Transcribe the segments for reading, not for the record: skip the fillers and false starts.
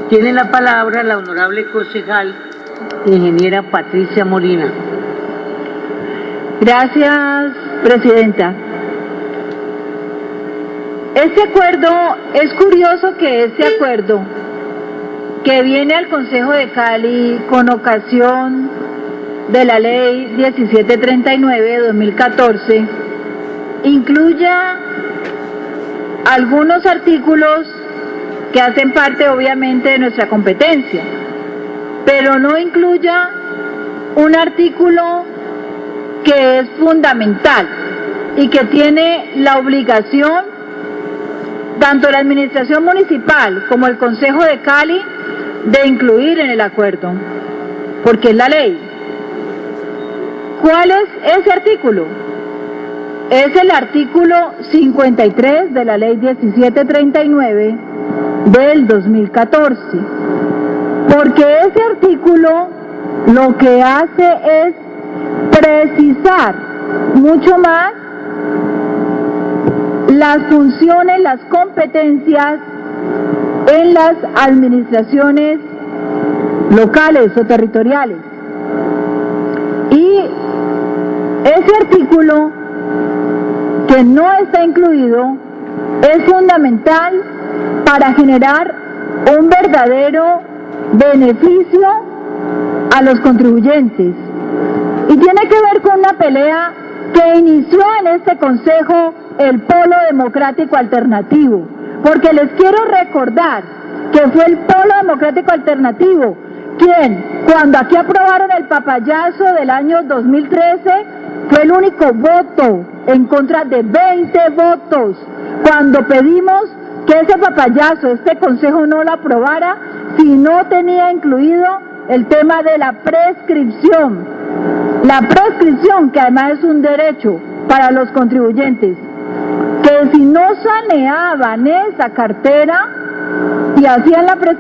Tiene la palabra la honorable concejal, ingeniera Patricia Molina. Gracias, presidenta. Este acuerdo, es curioso que este acuerdo que viene al Consejo de Cali con ocasión de la ley 1739 de 2014 incluya algunos artículos que hacen parte obviamente de nuestra competencia, pero no incluya un artículo que es fundamental y que tiene la obligación tanto la administración municipal como el Consejo de Cali de incluir en el acuerdo, porque es la ley. ¿Cuál es ese artículo? Es el artículo 53 de la ley 1739 del 2014, porque ese artículo lo que hace es precisar mucho más las funciones, las competencias en las administraciones locales o territoriales. Y ese artículo que no está incluido es fundamental para generar un verdadero beneficio a los contribuyentes. Y tiene que ver con una pelea que inició en este Consejo el Polo Democrático Alternativo, porque les quiero recordar que fue el Polo Democrático Alternativo quien, cuando aquí aprobaron el papayazo del año 2013, fue el único voto en contra de 20 votos, cuando pedimos que ese papayazo, este Consejo no lo aprobara si no tenía incluido el tema de la prescripción. La prescripción, que además es un derecho para los contribuyentes, que si no saneaban esa cartera y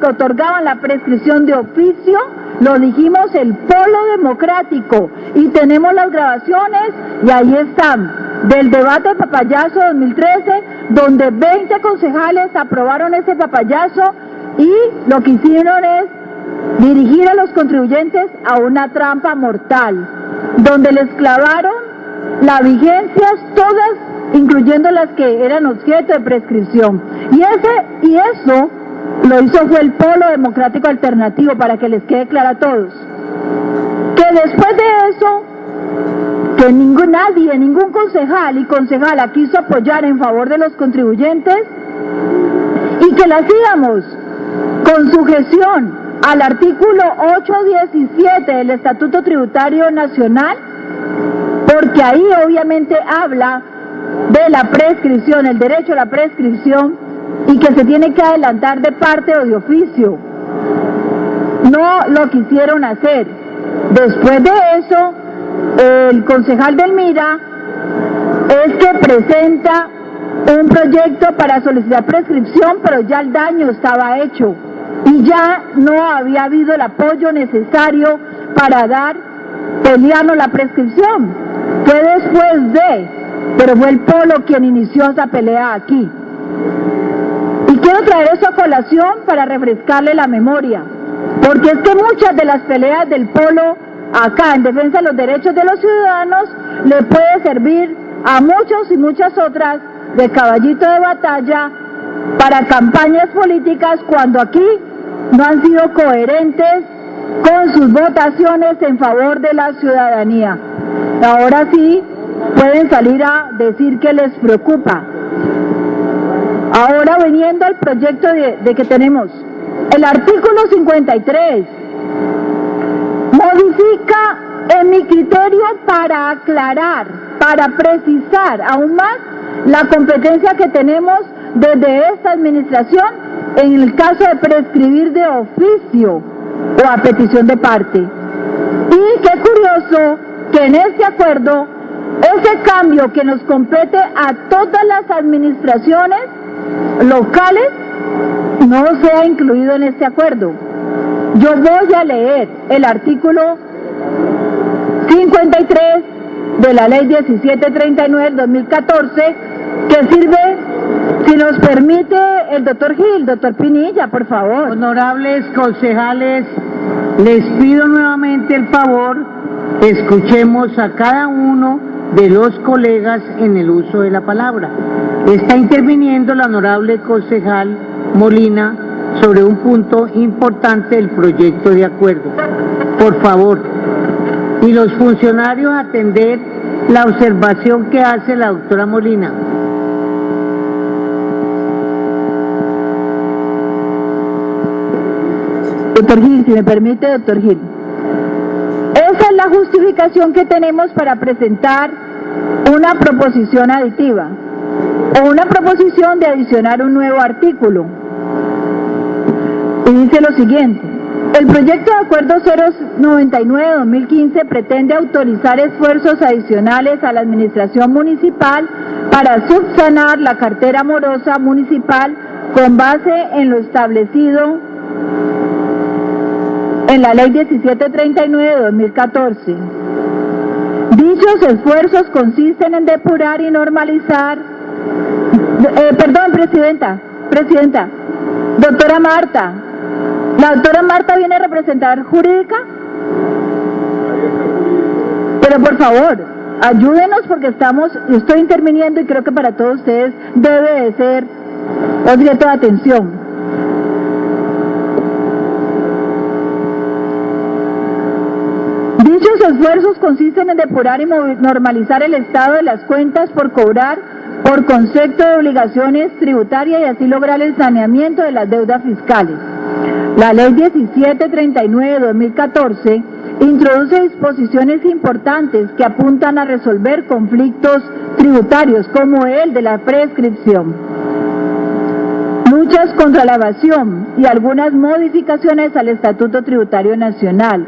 otorgaban la prescripción de oficio, lo dijimos el Polo Democrático, y tenemos las grabaciones, y ahí están, del debate de papayazo 2013, donde 20 concejales aprobaron ese papayazo, y lo que hicieron es dirigir a los contribuyentes a una trampa mortal, donde les clavaron las vigencias todas, incluyendo las que eran objeto de prescripción. Y eso lo hizo fue el Polo Democrático Alternativo, para que les quede claro a todos. Que después de eso, que ningún concejal y concejala quiso apoyar en favor de los contribuyentes, y que la hacíamos con sujeción al artículo 817 del Estatuto Tributario Nacional, porque ahí obviamente habla de la prescripción, el derecho a la prescripción, y que se tiene que adelantar de parte o de oficio. No lo quisieron hacer. Después de eso, el concejal del MIRA es que presenta un proyecto para solicitar prescripción, pero ya el daño estaba hecho y ya no había habido el apoyo necesario para pelearnos la prescripción. Fue después pero fue el Polo quien inició esa pelea aquí. Y quiero traer eso a colación para refrescarle la memoria, porque es que muchas de las peleas del Polo acá en defensa de los derechos de los ciudadanos le puede servir a muchos y muchas otras de caballito de batalla para campañas políticas, cuando aquí no han sido coherentes con sus votaciones en favor de la ciudadanía. Ahora sí pueden salir a decir que les preocupa. Ahora, viniendo al proyecto de que tenemos, el artículo 53 modifica en mi criterio para aclarar, para precisar aún más la competencia que tenemos desde esta administración en el caso de prescribir de oficio o a petición de parte. Y qué curioso que en este acuerdo ese cambio que nos compete a todas las administraciones locales no sea incluido en este acuerdo. Yo voy a leer el artículo 53 de la ley 1739 del 2014, que sirve Si nos permite el doctor Gil, doctor Pinilla, por favor. Honorables concejales, les pido nuevamente el favor, escuchemos a cada uno de los colegas en el uso de la palabra. Está interviniendo la honorable concejal Molina sobre un punto importante del proyecto de acuerdo. Por favor, y los funcionarios atender la observación que hace la doctora Molina. Doctor Gil, si me permite, doctor Gil. Esa es la justificación que tenemos para presentar una proposición aditiva o una proposición de adicionar un nuevo artículo. Y dice lo siguiente: el proyecto de acuerdo 099-2015 pretende autorizar esfuerzos adicionales a la administración municipal para subsanar la cartera morosa municipal con base en lo establecido en la Ley 1739-2014. Dichos esfuerzos consisten en depurar y normalizar... Presidenta, doctora Marta, ¿la doctora Marta viene a representar jurídica? Pero por favor, ayúdenos porque estoy interviniendo y creo que para todos ustedes debe de ser objeto de atención. Dichos esfuerzos consisten en depurar y normalizar el estado de las cuentas por cobrar por concepto de obligaciones tributarias y así lograr el saneamiento de las deudas fiscales. La Ley 1739-2014 introduce disposiciones importantes que apuntan a resolver conflictos tributarios como el de la prescripción, luchas contra la evasión y algunas modificaciones al Estatuto Tributario Nacional,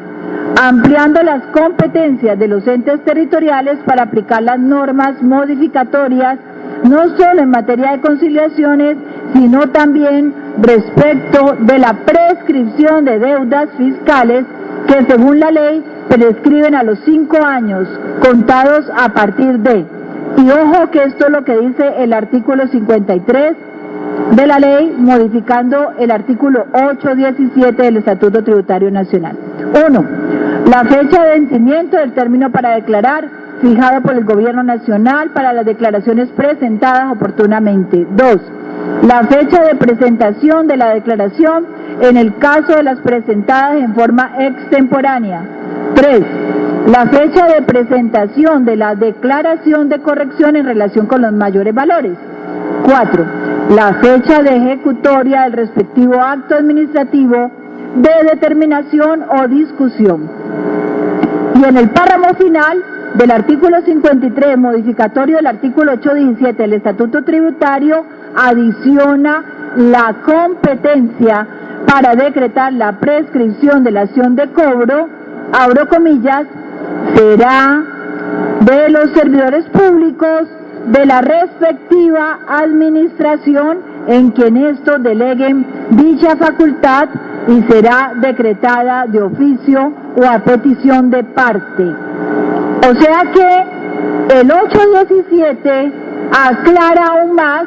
ampliando las competencias de los entes territoriales para aplicar las normas modificatorias no solo en materia de conciliaciones, sino también respecto de la prescripción de deudas fiscales que según la ley prescriben a los 5 años contados a partir de. Y ojo que esto es lo que dice el artículo 53 de la ley, modificando el artículo 8.17 del Estatuto Tributario Nacional. 1. La fecha de vencimiento del término para declarar, fijado por el Gobierno Nacional para las declaraciones presentadas oportunamente. 2. La fecha de presentación de la declaración en el caso de las presentadas en forma extemporánea. 3. La fecha de presentación de la declaración de corrección en relación con los mayores valores. 4. La fecha de ejecutoria del respectivo acto administrativo de determinación o discusión. Y en el párrafo final del artículo 53, modificatorio del artículo 8.17 del Estatuto Tributario, adiciona la competencia para decretar la prescripción de la acción de cobro, abro comillas, será de los servidores públicos de la respectiva administración en quien estos deleguen dicha facultad y será decretada de oficio o a petición de parte. O sea que el 8.17 aclara aún más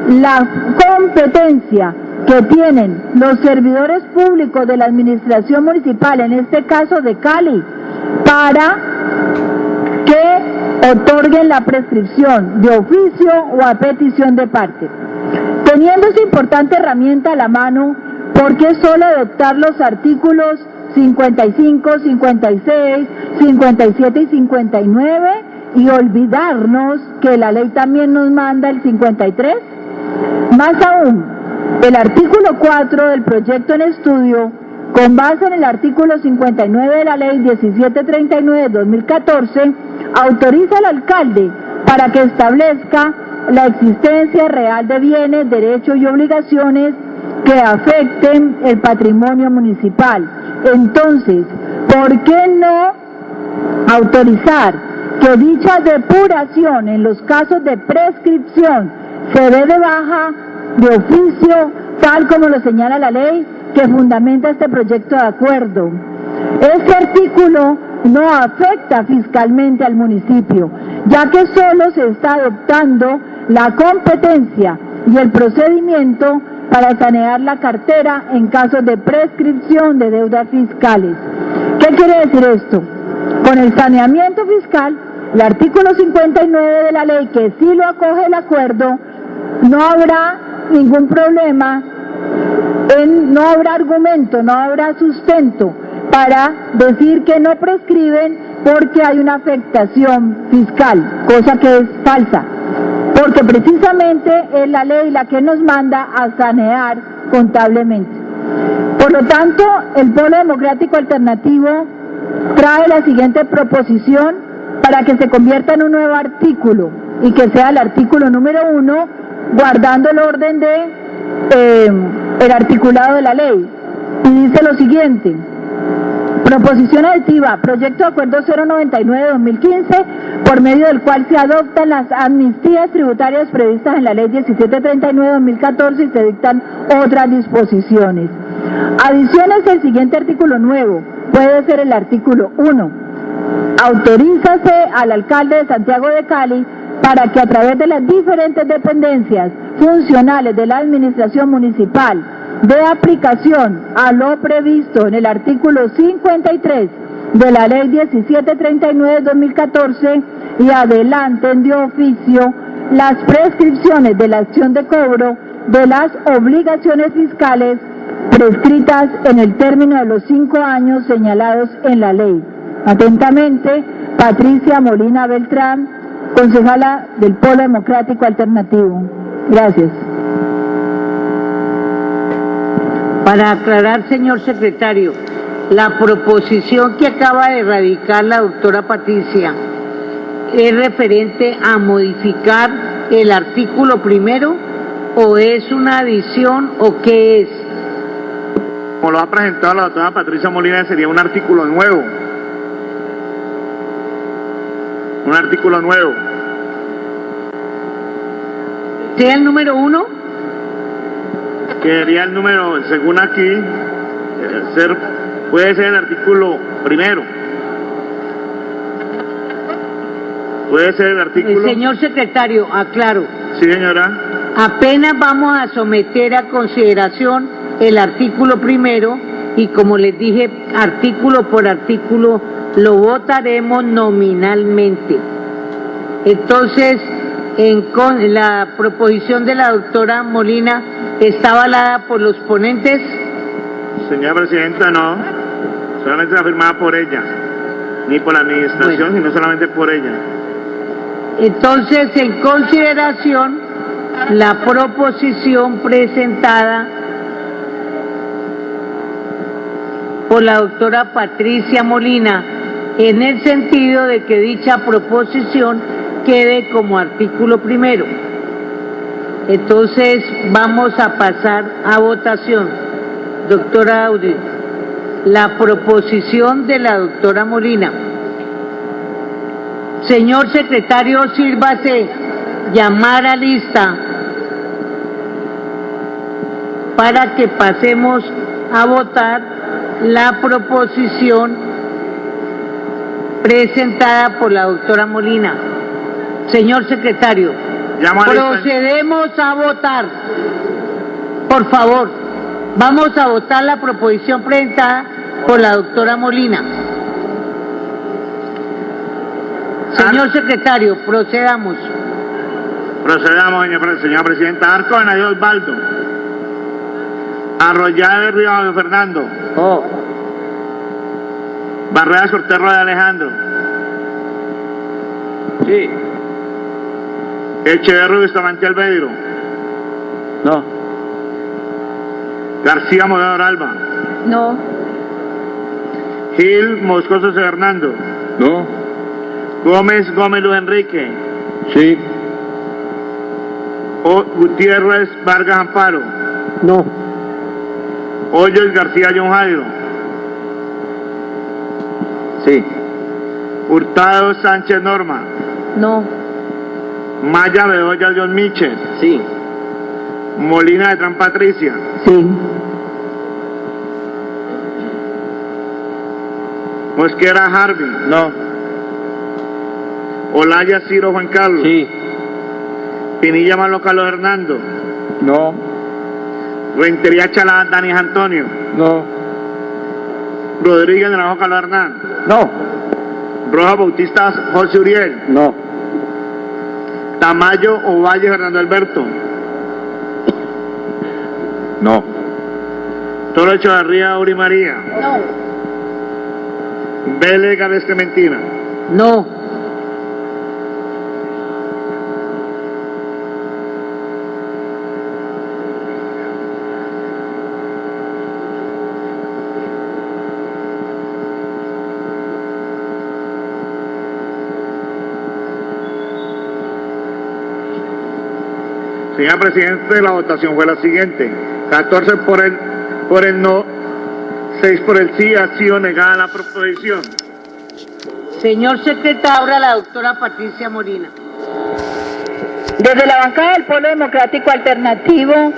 la competencia que tienen los servidores públicos de la administración municipal, en este caso de Cali, para que otorguen la prescripción de oficio o a petición de parte. Teniendo esa importante herramienta a la mano, ¿por qué solo adoptar los artículos 55, 56, 57 y 59 y olvidarnos que la ley también nos manda el 53? Más aún, el artículo 4 del proyecto en estudio, con base en el artículo 59 de la ley 1739-2014, autoriza al alcalde para que establezca la existencia real de bienes, derechos y obligaciones que afecten el patrimonio municipal. Entonces, ¿por qué no autorizar que dicha depuración en los casos de prescripción se dé de baja de oficio, tal como lo señala la ley que fundamenta este proyecto de acuerdo? Este artículo no afecta fiscalmente al municipio, ya que solo se está adoptando la competencia y el procedimiento para sanear la cartera en casos de prescripción de deudas fiscales. ¿Qué quiere decir esto? Con el saneamiento fiscal, el artículo 59 de la ley, que sí lo acoge el acuerdo, no habrá ningún problema, no habrá argumento, no habrá sustento para decir que no prescriben porque hay una afectación fiscal, cosa que es falsa, porque precisamente es la ley la que nos manda a sanear contablemente. Por lo tanto, el Polo Democrático Alternativo trae la siguiente proposición para que se convierta en un nuevo artículo y que sea el artículo número 1, guardando el orden de el articulado de la ley. Y dice lo siguiente: proposición aditiva, proyecto de acuerdo 099-2015, por medio del cual se adoptan las amnistías tributarias previstas en la ley 1739-2014 y se dictan otras disposiciones. Adiciones del siguiente artículo nuevo, puede ser el artículo 1. Autorízase al alcalde de Santiago de Cali para que a través de las diferentes dependencias funcionales de la administración municipal de aplicación a lo previsto en el artículo 53 de la ley 1739-2014 y adelanten de oficio las prescripciones de la acción de cobro de las obligaciones fiscales prescritas en el término de los 5 años señalados en la ley. Atentamente, Patricia Molina Beltrán, concejala del Polo Democrático Alternativo. Gracias. Para aclarar, señor secretario, la proposición que acaba de radicar la doctora Patricia ¿es referente a modificar el artículo primero o es una adición o qué es? Como lo ha presentado la doctora Patricia Molina, sería un artículo nuevo. Un artículo nuevo. ¿Sea el número 1? Quedaría el número, según aquí, puede ser el artículo primero. Puede ser el artículo... Señor secretario, aclaro. Sí, señora. Apenas vamos a someter a consideración el artículo primero y, como les dije, artículo por artículo lo votaremos nominalmente. Entonces, la proposición de la doctora Molina está avalada por los ponentes. Señora presidenta, no. Solamente está firmada por ella. Ni por la administración, bueno, sino solamente por ella. Entonces, en consideración, la proposición presentada por la doctora Patricia Molina, en el sentido de que dicha proposición quede como artículo primero. Entonces vamos a pasar a votación. Doctora Audi, la proposición de la doctora Molina. Señor secretario, sírvase llamar a lista para que pasemos a votar la proposición presentada por la doctora Molina. Señor secretario, procedemos a votar. Por favor, vamos a votar la proposición presentada por la doctora Molina. Señor secretario, procedamos. Procedamos, señora presidenta. Arco de Nayo Osvaldo. Arroyave Río Fernando. Barreras Corterro de Alejandro. Sí. Echeverri Bustamante Albeiro. No. García Movedor Alba. No. Gil Moscoso Fernando. No. Gómez Luis Enrique. Sí. Gutiérrez Vargas Amparo. No. Hoyos García John Jairo. Sí. Hurtado Sánchez Norma. No. Maya Bedoya John Michel. Sí. Molina de Tran Patricia. Sí. Mosquera Harvey. No. Olaya Ciro Juan Carlos. Sí. Pinilla Malo Carlos Hernando. No. Rentería Chalá, Danis Antonio. No. Rodríguez Naranjo Calvo Hernán. No. Rojas Bautista José Uriel. No. Tamayo Ovalle Fernando Alberto. No. Toro Echevarría Uri María. No. Vélez Gávez Clementina. No. Señor presidente, la votación fue la siguiente: 14 por el no, 6 por el sí. Ha sido negada la proposición. Señor secretario, la doctora Patricia Molina. Desde la bancada del Polo Democrático Alternativo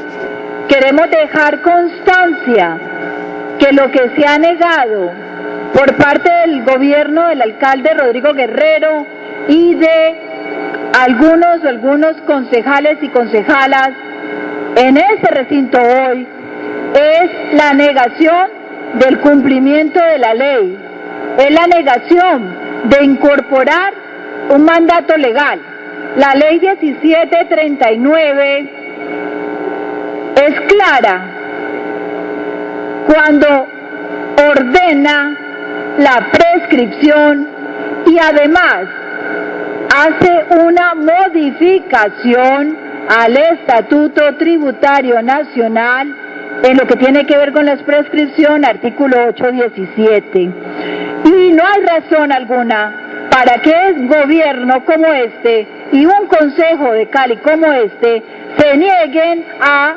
queremos dejar constancia que lo que se ha negado por parte del gobierno del alcalde Rodrigo Guerrero y de algunos concejales y concejalas en este recinto hoy es la negación del cumplimiento de la ley, es la negación de incorporar un mandato legal. La ley 1739 es clara cuando ordena la prescripción y además hace una modificación al Estatuto Tributario Nacional en lo que tiene que ver con la prescripción, artículo 817. Y no hay razón alguna para que un gobierno como este y un consejo de Cali como este se nieguen a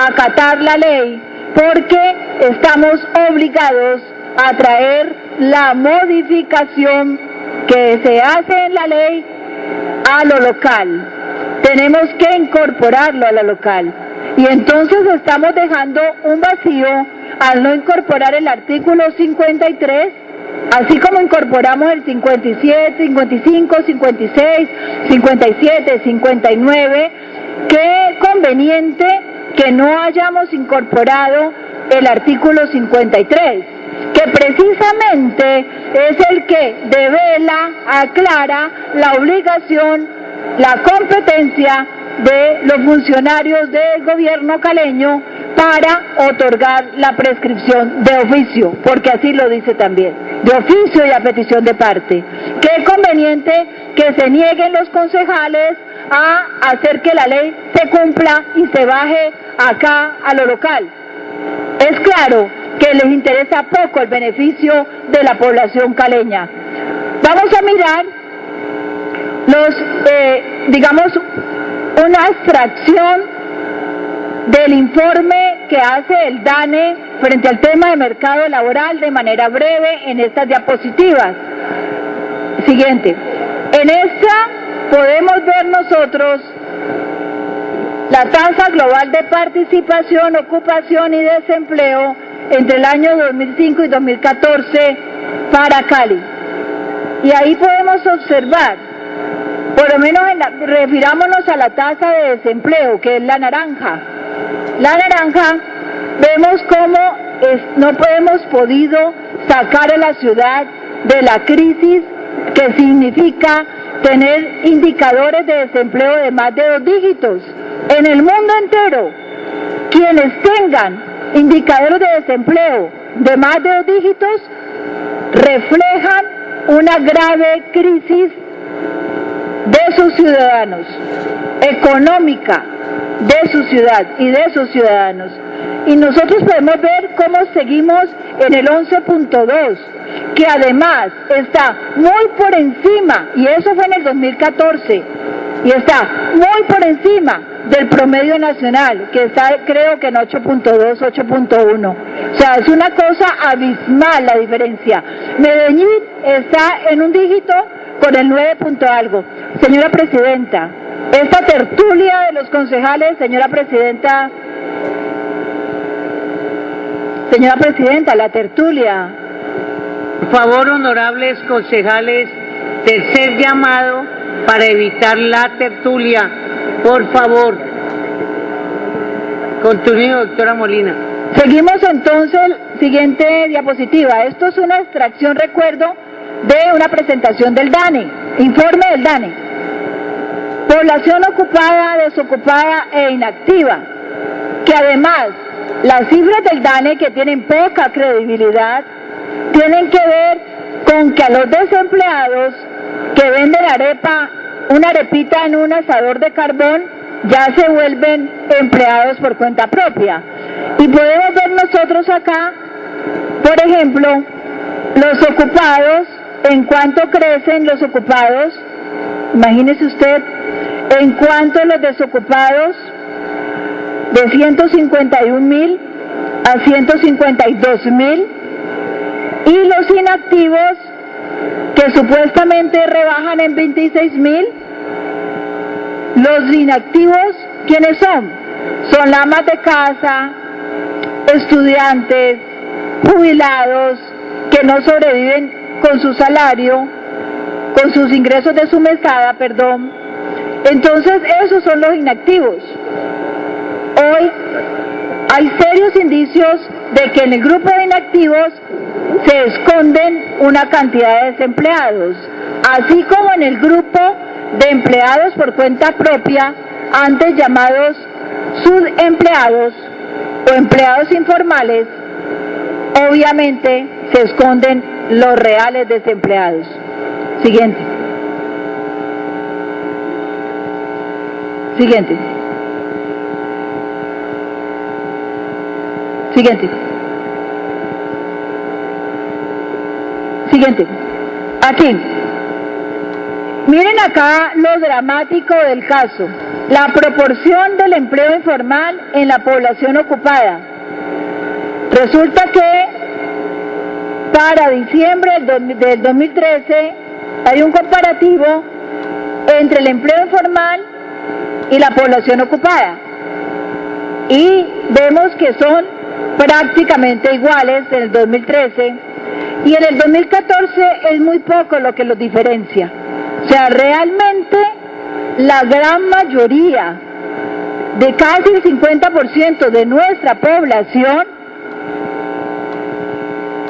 acatar la ley, porque estamos obligados a traer la modificación que se hace en la ley a lo local. Tenemos que incorporarlo a lo local. Y entonces estamos dejando un vacío al no incorporar el artículo 53, así como incorporamos el 57, 55, 56, 57, 59, qué conveniente que no hayamos incorporado el artículo 53, que precisamente es el que devela, aclara la obligación, la competencia de los funcionarios del gobierno caleño para otorgar la prescripción de oficio, porque así lo dice también, de oficio y a petición de parte. Qué conveniente que se nieguen los concejales a hacer que la ley se cumpla y se baje acá a lo local. Es claro que les interesa poco el beneficio de la población caleña. Vamos a mirar una extracción del informe que hace el DANE frente al tema de mercado laboral de manera breve en estas diapositivas. Siguiente. En esta podemos ver nosotros la tasa global de participación, ocupación y desempleo entre el año 2005 y 2014 para Cali. Y ahí podemos observar, por lo menos refirámonos a la tasa de desempleo, que es la naranja. La naranja, vemos cómo no hemos podido sacar a la ciudad de la crisis que significa tener indicadores de desempleo de más de 2 dígitos. En el mundo entero, quienes tengan indicadores de desempleo de más de 2 dígitos reflejan una grave crisis de sus ciudadanos, económica de su ciudad y de sus ciudadanos. Y nosotros podemos ver cómo seguimos en el 11.2, que además está muy por encima, y eso fue en el 2014, y está muy por encima del promedio nacional, que está creo que en 8.2, 8.1. O sea, es una cosa abismal la diferencia. Medellín está en un dígito con el 9 punto algo. Señora Presidenta, esta tertulia de los concejales, señora Presidenta, la tertulia. Por favor, honorables concejales, tercer llamado para evitar la tertulia. Por favor. Continúe, doctora Molina. Seguimos entonces, siguiente diapositiva. Esto es una extracción, recuerdo, de una presentación del DANE, informe del DANE. Población ocupada, desocupada e inactiva, que además las cifras del DANE, que tienen poca credibilidad, tienen que ver con que a los desempleados que venden arepa, una arepita en un asador de carbón, ya se vuelven empleados por cuenta propia. Y podemos ver nosotros acá, por ejemplo, los ocupados, en cuánto crecen los ocupados, imagínese usted, en cuánto los desocupados, de 151.000 a 152.000, y los inactivos, que supuestamente rebajan en 26.000, los inactivos, ¿quiénes son? Son las amas de casa, estudiantes, jubilados, que no sobreviven con su salario, con sus ingresos de su mesada, perdón. Entonces, esos son los inactivos. Hoy hay serios indicios de que en el grupo de inactivos se esconden una cantidad de desempleados, así como en el grupo de empleados por cuenta propia, antes llamados subempleados o empleados informales, obviamente se esconden los reales desempleados. Siguiente. Siguiente. Siguiente. Siguiente. Aquí. Miren acá lo dramático del caso. La proporción del empleo informal en la población ocupada. Resulta que para diciembre del 2013 hay un comparativo entre el empleo informal y la población ocupada. Y vemos que son prácticamente iguales en el 2013 y en el 2014 es muy poco lo que los diferencia. O sea, realmente la gran mayoría, de casi el 50% de nuestra población,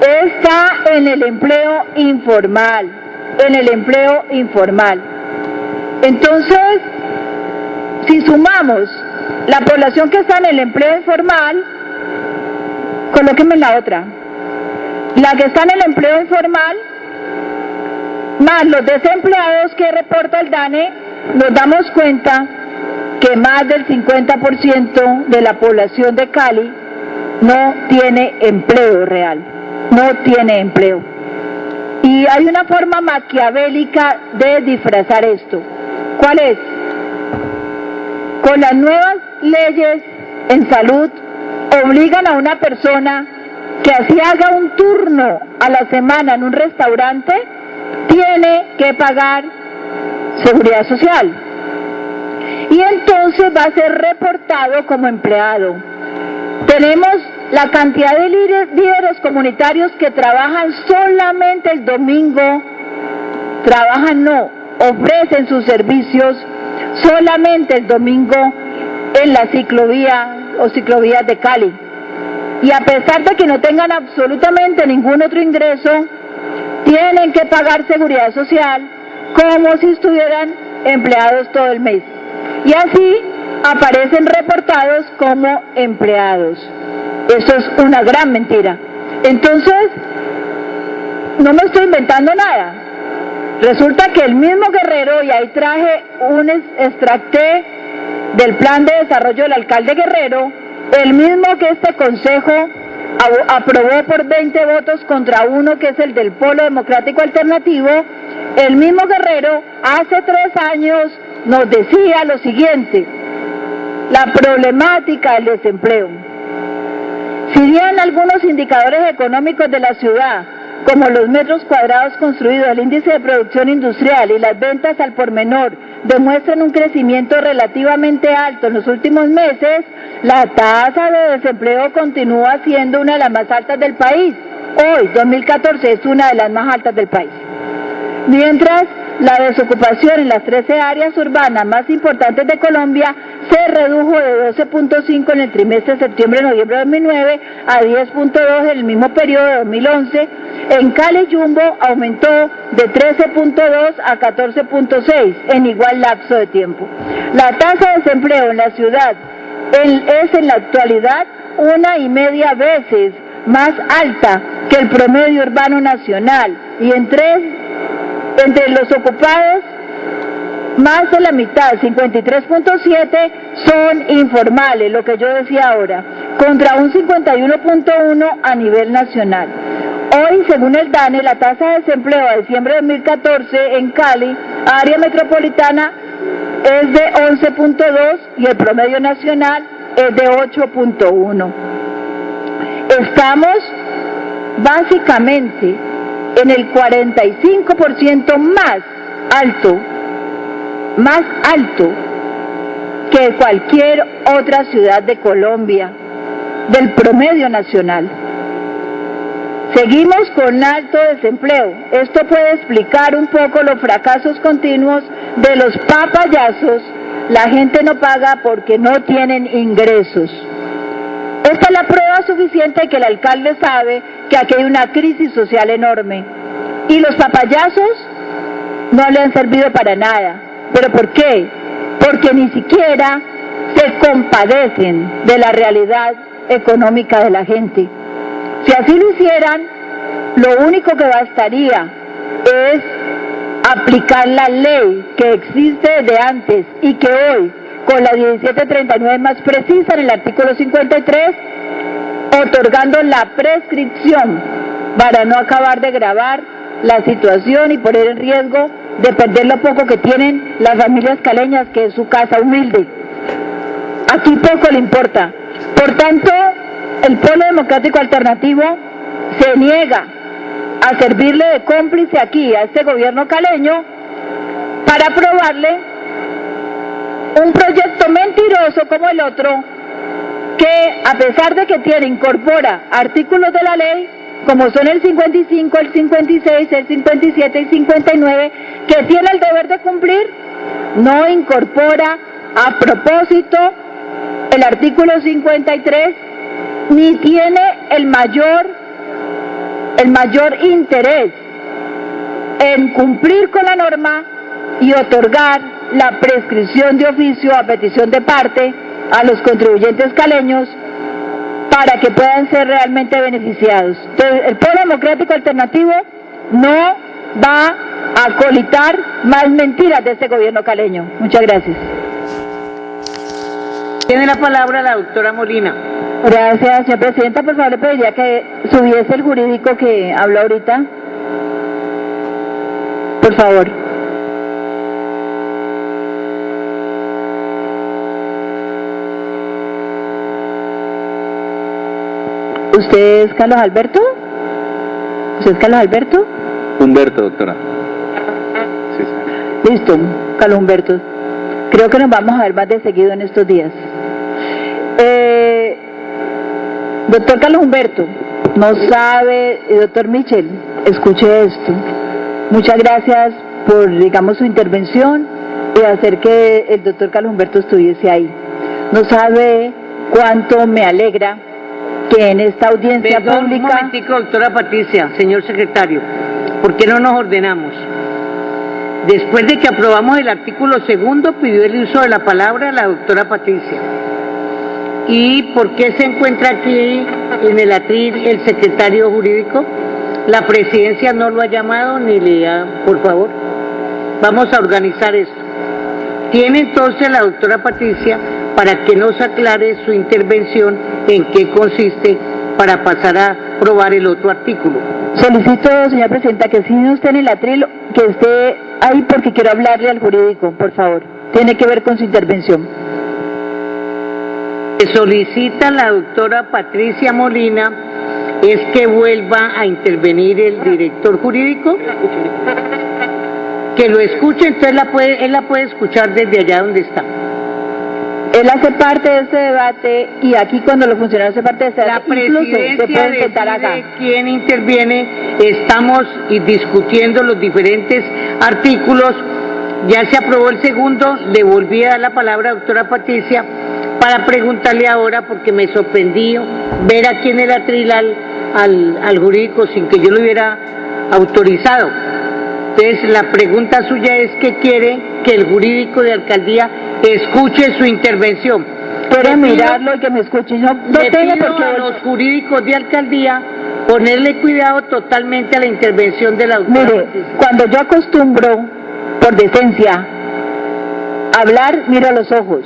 está en el empleo informal, Entonces, si sumamos la población que está en el empleo informal, colóquenme la otra, la que está en el empleo informal, más los desempleados que reporta el DANE, nos damos cuenta que más del 50% de la población de Cali no tiene empleo real, no tiene empleo. Y hay una forma maquiavélica de disfrazar esto. ¿Cuál es? Con las nuevas leyes en salud obligan a una persona que así haga un turno a la semana en un restaurante, tiene que pagar seguridad social. Y entonces va a ser reportado como empleado. Tenemos la cantidad de líderes comunitarios que trabajan solamente el domingo, ofrecen sus servicios solamente el domingo en la ciclovía o ciclovías de Cali. Y a pesar de que no tengan absolutamente ningún otro ingreso, tienen que pagar seguridad social como si estuvieran empleados todo el mes. Y así aparecen reportados como empleados. Eso es una gran mentira. Entonces, no me estoy inventando nada. Resulta que el mismo Guerrero, y ahí traje un extracté del plan de desarrollo del alcalde Guerrero, el mismo que este consejo aprobó por 20 votos contra 1, que es el del Polo Democrático Alternativo, el mismo Guerrero hace 3 años nos decía lo siguiente: la problemática del desempleo. Si bien algunos indicadores económicos de la ciudad, como los metros cuadrados construidos, el índice de producción industrial y las ventas al por menor, demuestran un crecimiento relativamente alto en los últimos meses, la tasa de desempleo continúa siendo una de las más altas del país. Hoy, 2014, es una de las más altas del país. Mientras la desocupación en las 13 áreas urbanas más importantes de Colombia se redujo de 12.5 en el trimestre de septiembre-noviembre de 2009 a 10.2 en el mismo periodo de 2011. En Cali Jumbo aumentó de 13.2 a 14.6 en igual lapso de tiempo. La tasa de desempleo en la ciudad es en la actualidad 1,5 veces más alta que el promedio urbano nacional, y entre los ocupados más de la mitad, 53.7, son informales, lo que yo decía ahora, contra un 51.1 a nivel nacional. Hoy, según el DANE, la tasa de desempleo a diciembre de 2014 en Cali, área metropolitana, es de 11.2 y el promedio nacional es de 8.1. Estamos básicamente en el 45% más alto que cualquier otra ciudad de Colombia, del promedio nacional. Seguimos con alto desempleo. Esto puede explicar un poco los fracasos continuos de los papayazos. La gente no paga porque no tienen ingresos. Esta es la prueba suficiente de que el alcalde sabe que aquí hay una crisis social enorme. Y los papayazos no le han servido para nada. ¿Pero por qué? Porque ni siquiera se compadecen de la realidad económica de la gente. Si así lo hicieran, lo único que bastaría es aplicar la ley que existe desde antes y que hoy, con la 1739 más precisa en el artículo 53, otorgando la prescripción para no acabar de agravar la situación y poner en riesgo de perder lo poco que tienen las familias caleñas, que es su casa humilde. Aquí poco le importa. Por tanto, el Polo Democrático Alternativo se niega a servirle de cómplice aquí a este gobierno caleño para aprobarle un proyecto mentiroso como el otro, que a pesar de que incorpora artículos de la ley, como son el 55, el 56, el 57 y 59, que tiene el deber de cumplir, no incorpora a propósito el artículo 53, ni tiene el mayor interés en cumplir con la norma y otorgar la prescripción de oficio a petición de parte a los contribuyentes caleños para que puedan ser realmente beneficiados. Entonces, el Polo Democrático Alternativo no va a colitar más mentiras de este gobierno caleño. Muchas gracias. Tiene la palabra la doctora Molina. Gracias, señora presidenta. Por favor, le pediría que subiese el jurídico que habló ahorita. Por favor. ¿Usted es Carlos Alberto? ¿Usted es Carlos Alberto? Humberto, doctora. Sí, sí. Listo, Carlos Humberto. Creo que nos vamos a ver más de seguido en estos días. Doctor Carlos Humberto, no sabe, doctor Michel, escuche esto. Muchas gracias por, digamos, su intervención y hacer que el doctor Carlos Humberto estuviese ahí. No sabe cuánto me alegra que en esta audiencia pública... Un momentico, doctora Patricia, señor secretario, ¿por qué no nos ordenamos? Después de que aprobamos el artículo 2, pidió el uso de la palabra la doctora Patricia. ¿Y por qué se encuentra aquí en el atril el secretario jurídico? La presidencia no lo ha llamado ni le ha... Por favor, vamos a organizar esto. Tiene entonces la doctora Patricia para que nos aclare su intervención en qué consiste para pasar a aprobar el otro artículo. Solicito, señora presidenta, que si no esté en el atril, que esté ahí porque quiero hablarle al jurídico, por favor. Tiene que ver con su intervención. Solicita la doctora Patricia Molina es que vuelva a intervenir el director jurídico, que lo escuche, entonces él la puede escuchar desde allá donde está. Él hace parte de este debate y aquí cuando los funcionarios hacen parte de este debate, incluso se pueden sentar acá. ¿Quién interviene? Estamos discutiendo los diferentes artículos. Ya se aprobó el segundo, le volví a dar la palabra a la doctora Patricia para preguntarle ahora, porque me sorprendió ver aquí en el atril al jurídico sin que yo lo hubiera autorizado. Entonces la pregunta suya es que quiere que el jurídico de alcaldía escuche su intervención. Quiere mirarlo y que me escuche. No tengo por qué. A los jurídicos de alcaldía ponerle cuidado totalmente a la intervención de la doctora. Mire, cuando yo acostumbro, por decencia, hablar, miro a los ojos.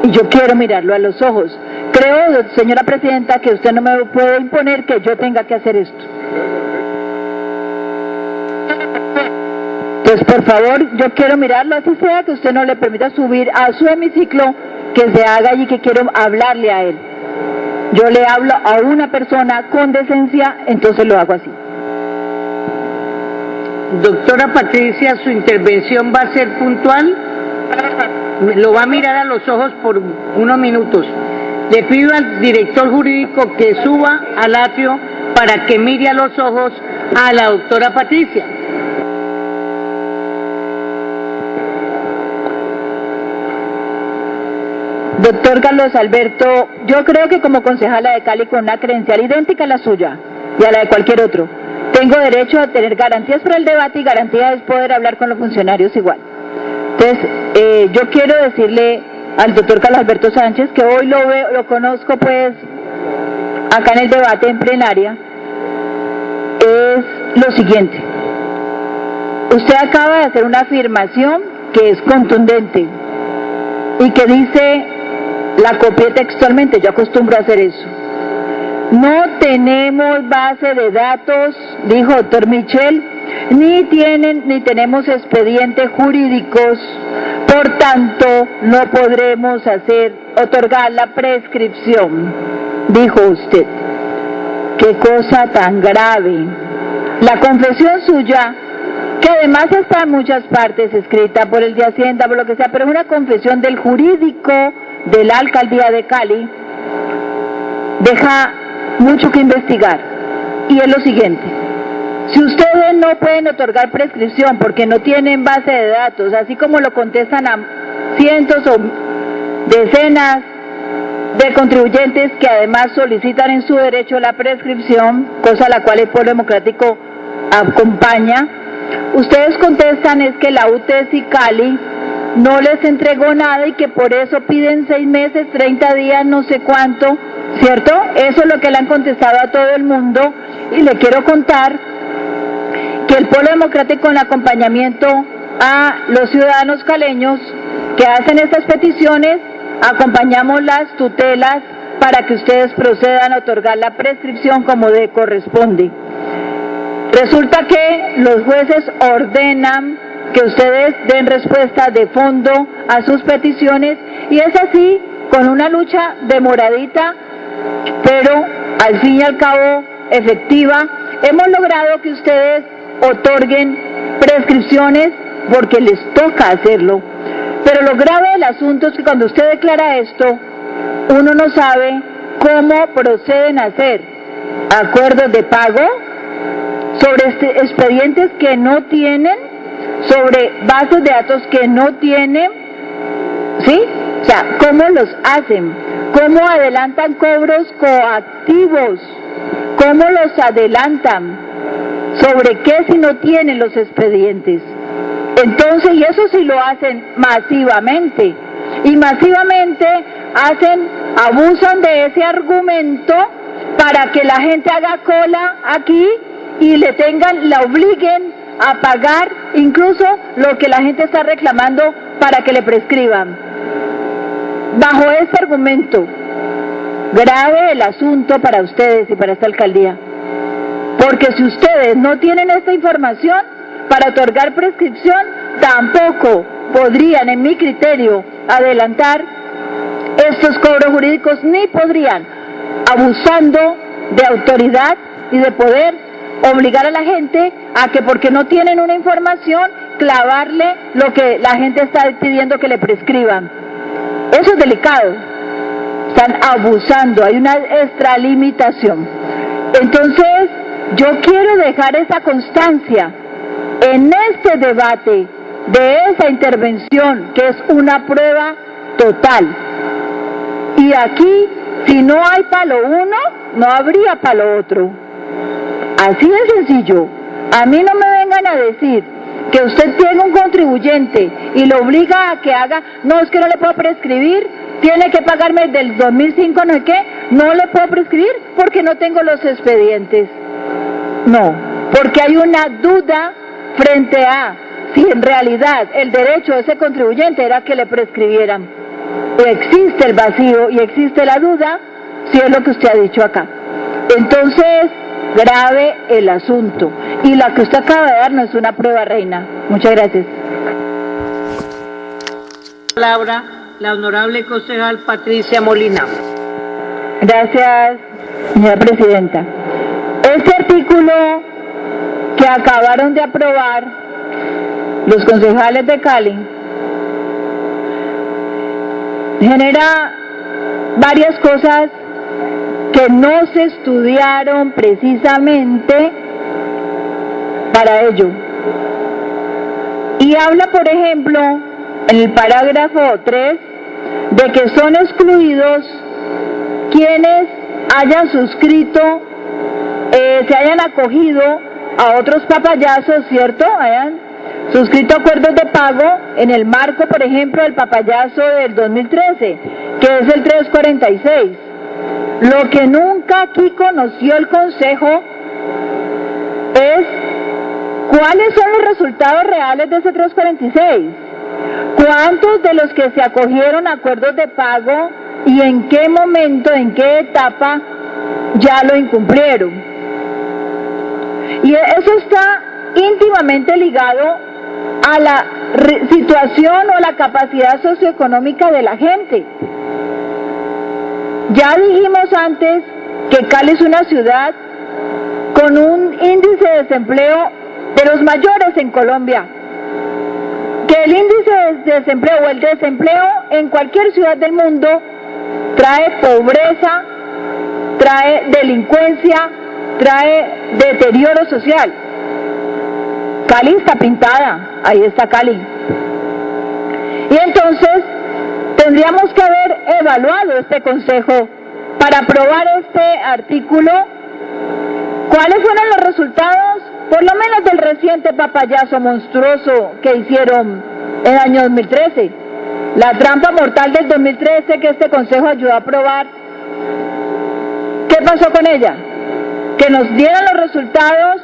Y yo quiero mirarlo a los ojos. Creo, señora presidenta, que usted no me puede imponer que yo tenga que hacer esto. Entonces, por favor, yo quiero mirarlo, así sea que usted no le permita subir a su hemiciclo, que se haga allí, que quiero hablarle a él. Yo le hablo a una persona con decencia, entonces lo hago así. Doctora Patricia, su intervención va a ser puntual. Lo va a mirar a los ojos por unos minutos. Le pido al director jurídico que suba al atrio para que mire a los ojos a la doctora Patricia. Doctor Carlos Alberto, yo creo que como concejala de Cali con una credencial idéntica a la suya y a la de cualquier otro, tengo derecho a tener garantías para el debate y garantías de poder hablar con los funcionarios igual. Entonces, yo quiero decirle al doctor Carlos Alberto Sánchez, que hoy lo conozco pues acá en el debate en plenaria, es lo siguiente. Usted acaba de hacer una afirmación que es contundente y que dice, la copié textualmente, yo acostumbro a hacer eso. No tenemos base de datos, dijo doctor Michel, ni tenemos expedientes jurídicos, por tanto no podremos otorgar la prescripción, dijo usted. Qué cosa tan grave. La confesión suya, que además está en muchas partes, escrita por el de Hacienda, por lo que sea, pero es una confesión del jurídico de la alcaldía de Cali, deja mucho que investigar. Y es lo siguiente: si ustedes no pueden otorgar prescripción porque no tienen base de datos, así como lo contestan a cientos o decenas de contribuyentes que además solicitan en su derecho la prescripción, cosa a la cual el Pueblo Democrático acompaña, ustedes contestan es que la UTES y Cali no les entregó nada y que por eso piden 6 meses, 30 días, no sé cuánto, ¿cierto? Eso es lo que le han contestado a todo el mundo. Y le quiero contar que el Pueblo Democrático, en acompañamiento a los ciudadanos caleños que hacen estas peticiones, acompañamos las tutelas para que ustedes procedan a otorgar la prescripción como corresponde. Resulta que los jueces ordenan que ustedes den respuesta de fondo a sus peticiones y es así, con una lucha demoradita, pero al fin y al cabo efectiva, hemos logrado que ustedes otorguen prescripciones porque les toca hacerlo. Pero lo grave del asunto es que cuando usted declara esto, uno no sabe cómo proceden a hacer acuerdos de pago sobre expedientes que no tienen, sobre bases de datos que no tienen, ¿sí? O sea, ¿cómo los hacen? ¿Cómo adelantan cobros coactivos? ¿Cómo los adelantan? ¿Sobre qué si no tienen los expedientes? Entonces, y eso sí lo hacen masivamente. Y masivamente abusan de ese argumento para que la gente haga cola aquí y la obliguen a pagar incluso lo que la gente está reclamando para que le prescriban. Bajo este argumento, grave el asunto para ustedes y para esta alcaldía. Porque si ustedes no tienen esta información para otorgar prescripción, tampoco podrían, en mi criterio, adelantar estos cobros jurídicos, ni podrían, abusando de autoridad y de poder, obligar a la gente a que porque no tienen una información, clavarle lo que la gente está pidiendo que le prescriban. Eso es delicado. Están abusando, hay una extralimitación. Entonces, yo quiero dejar esa constancia en este debate de esa intervención, que es una prueba total. Y aquí, si no hay palo uno, no habría palo otro. Así de sencillo. A mí no me vengan a decir que usted tiene un contribuyente y lo obliga a que haga, no, es que no le puedo prescribir, tiene que pagarme del 2005, no sé qué, no le puedo prescribir porque no tengo los expedientes. No, porque hay una duda frente a si en realidad el derecho de ese contribuyente era que le prescribieran. Existe el vacío y existe la duda, si es lo que usted ha dicho acá. Entonces, grave el asunto. Y la que usted acaba de dar no es una prueba, reina. Muchas gracias. Palabra, la honorable concejal Patricia Molina. Gracias, señora presidenta. Este artículo que acabaron de aprobar los concejales de Cali genera varias cosas que no se estudiaron precisamente para ello. Y habla, por ejemplo, en el parágrafo 3, de que son excluidos quienes hayan suscrito, se hayan acogido a otros papayazos, ¿cierto? Hayan suscrito acuerdos de pago en el marco, por ejemplo, del papayazo del 2013, que es el 346. Lo que nunca aquí conoció el Consejo es cuáles son los resultados reales de ese 346. ¿Cuántos de los que se acogieron a acuerdos de pago y en qué momento, en qué etapa ya lo incumplieron? Y eso está íntimamente ligado a la situación o la capacidad socioeconómica de la gente. Ya dijimos antes que Cali es una ciudad con un índice de desempleo de los mayores en Colombia. Que el índice de desempleo o el desempleo en cualquier ciudad del mundo trae pobreza, trae delincuencia, trae deterioro social. Cali está pintada, ahí está Cali. Y entonces tendríamos que haber evaluado este consejo para aprobar este artículo. ¿Cuáles fueron los resultados? Por lo menos del reciente papayazo monstruoso que hicieron en el año 2013. La trampa mortal del 2013 que este consejo ayudó a aprobar. ¿Qué pasó con ella? Que nos dieran los resultados,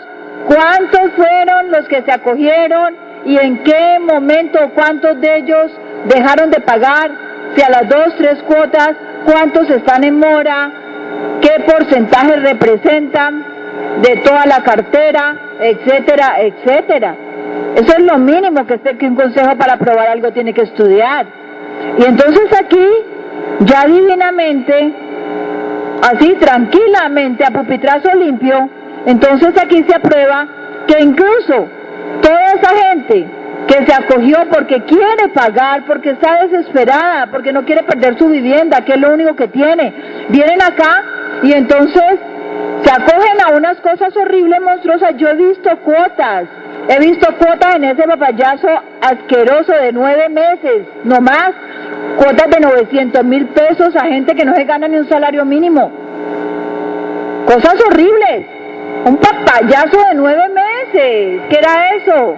cuántos fueron los que se acogieron y en qué momento, cuántos de ellos dejaron de pagar, si a las 2, 3 cuotas, cuántos están en mora, qué porcentaje representan de toda la cartera, etcétera, etcétera. Eso es lo mínimo que un consejo para aprobar algo tiene que estudiar. Y entonces aquí, ya divinamente, así tranquilamente, a pupitrazo limpio, entonces aquí se aprueba que incluso toda esa gente que se acogió porque quiere pagar, porque está desesperada, porque no quiere perder su vivienda, que es lo único que tiene, vienen acá y entonces se acogen a unas cosas horribles, monstruosas. Yo he visto cuotas en ese papayazo asqueroso de 9 meses, no más, cuotas de 900.000 pesos a gente que no se gana ni un salario mínimo. Cosas horribles. Un papayazo de 9 meses, ¿qué era eso?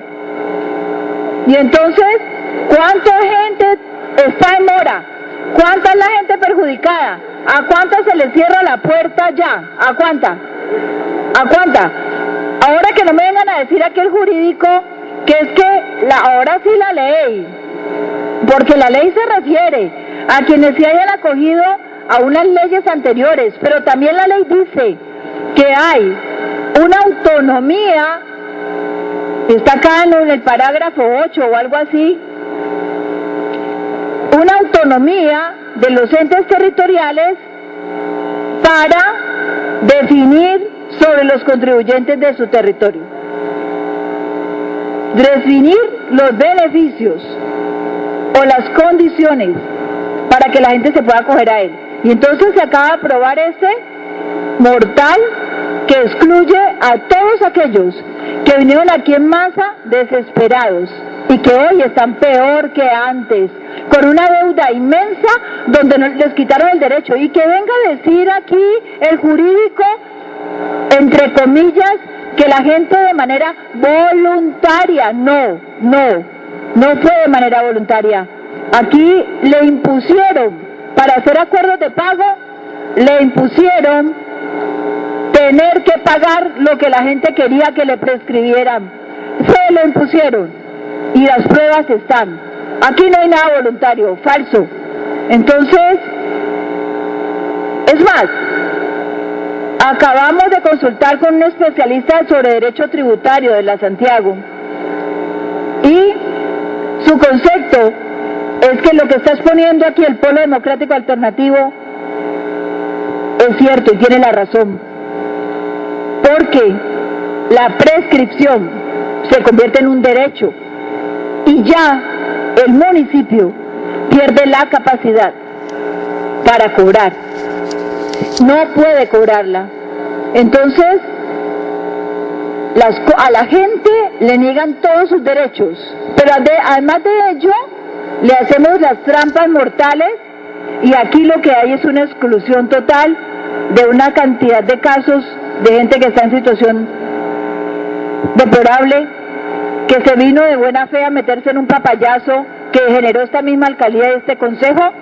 Y entonces, ¿cuánta gente está en mora? ¿Cuánta es la gente perjudicada? ¿A cuántas se les cierra la puerta ya? ¿A cuánta? ¿A cuánta? Ahora que no me vengan a decir aquí el jurídico que es que ahora sí la ley, porque la ley se refiere a quienes se hayan acogido a unas leyes anteriores, pero también la ley dice que hay una autonomía, está acá en el parágrafo 8 o algo así, una autonomía de los entes territoriales para definir sobre los contribuyentes de su territorio, definir los beneficios o las condiciones para que la gente se pueda acoger a él. Y entonces se acaba de aprobar este mortal que excluye a todos aquellos que vinieron aquí en masa desesperados y que hoy están peor que antes, con una deuda inmensa donde les quitaron el derecho. Y que venga a decir aquí el jurídico, entre comillas, que la gente de manera voluntaria, no fue de manera voluntaria. Aquí le impusieron, para hacer acuerdos de pago, le impusieron tener que pagar lo que la gente quería que le prescribieran. Se lo impusieron y las pruebas están. Aquí no hay nada voluntario, falso. Entonces, es más, acabamos de consultar con un especialista sobre derecho tributario de la Santiago y su concepto es que lo que está exponiendo aquí el Polo Democrático Alternativo es cierto y tiene la razón, porque la prescripción se convierte en un derecho y ya el municipio pierde la capacidad para cobrar, no puede cobrarla. Entonces a la gente le niegan todos sus derechos, pero además de ello le hacemos las trampas mortales y aquí lo que hay es una exclusión total de una cantidad de casos de gente que está en situación deplorable, que se vino de buena fe a meterse en un papayazo que generó esta misma alcaldía y este consejo,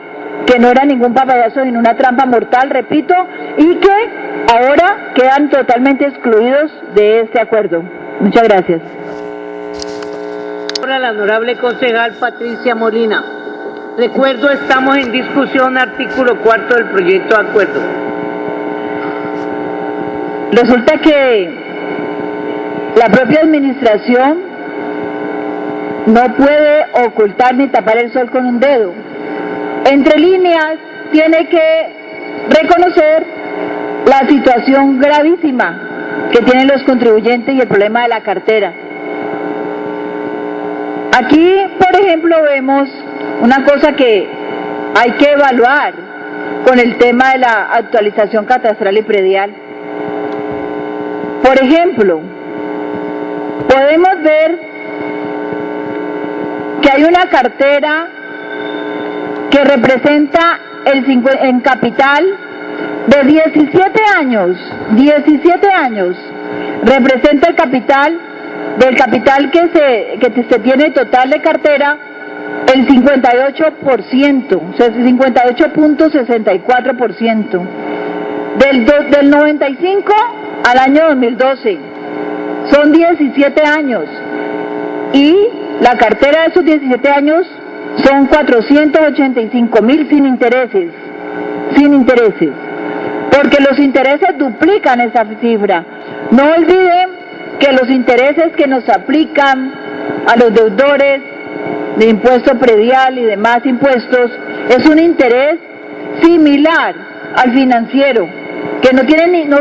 que no era ningún papayazo sino una trampa mortal, repito, y que ahora quedan totalmente excluidos de este acuerdo. Muchas gracias. Ahora la honorable concejal Patricia Molina. Recuerdo, estamos en discusión artículo 4 del proyecto de acuerdo. Resulta que la propia administración no puede ocultar ni tapar el sol con un dedo. Entre líneas, tiene que reconocer la situación gravísima que tienen los contribuyentes y el problema de la cartera. Aquí, por ejemplo, vemos una cosa que hay que evaluar con el tema de la actualización catastral y predial. Por ejemplo, podemos ver que hay una cartera que representa en capital de 17 años, representa el capital, del capital que se tiene total de cartera, el 58%, o sea, 58.64%, del 95 al año 2012, son 17 años, y la cartera de esos 17 años son 485.000 sin intereses, porque los intereses duplican esa cifra. No olviden que los intereses que nos aplican a los deudores de impuesto predial y demás impuestos es un interés similar al financiero, que no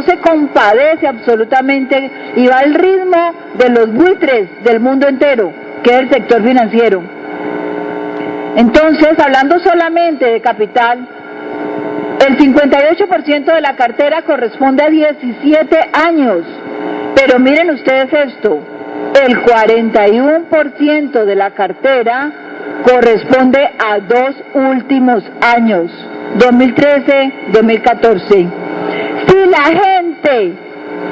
se compadece absolutamente y va al ritmo de los buitres del mundo entero, que es el sector financiero. Entonces, hablando solamente de capital, el 58% de la cartera corresponde a 17 años, pero miren ustedes esto, el 41% de la cartera corresponde a 2 últimos años, 2013-2014. Si la gente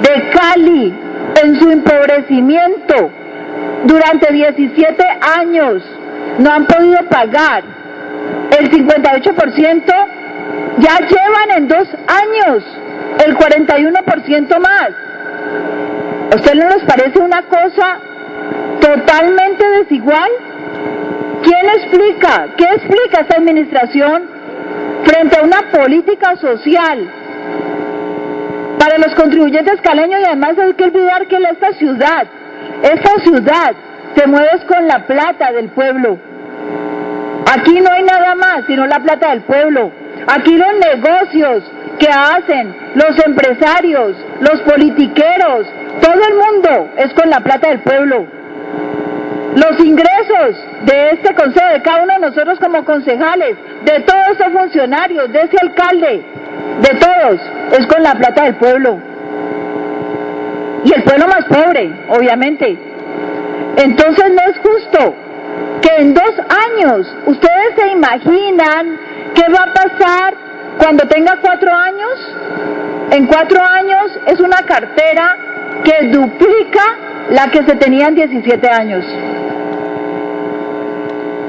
de Cali, en su empobrecimiento, durante 17 años no han podido pagar el 58%, ya llevan en 2 años el 41% más. ¿A usted no les parece una cosa totalmente desigual? ¿Quién explica? ¿Qué explica esta administración frente a una política social para los contribuyentes caleños? Y además hay que olvidar que esta ciudad se mueve con la plata del pueblo. Aquí no hay nada más sino la plata del pueblo. Aquí los negocios que hacen los empresarios, los politiqueros, todo el mundo es con la plata del pueblo. los ingresos de este consejo, de cada uno de nosotros como concejales, de todos estos funcionarios, de ese alcalde, de todos, es con la plata del pueblo. Y el pueblo más pobre, obviamente. Entonces no es justo que en 2 años, ¿ustedes se imaginan qué va a pasar cuando tenga 4 años? En 4 años es una cartera que duplica la que se tenía en 17 años.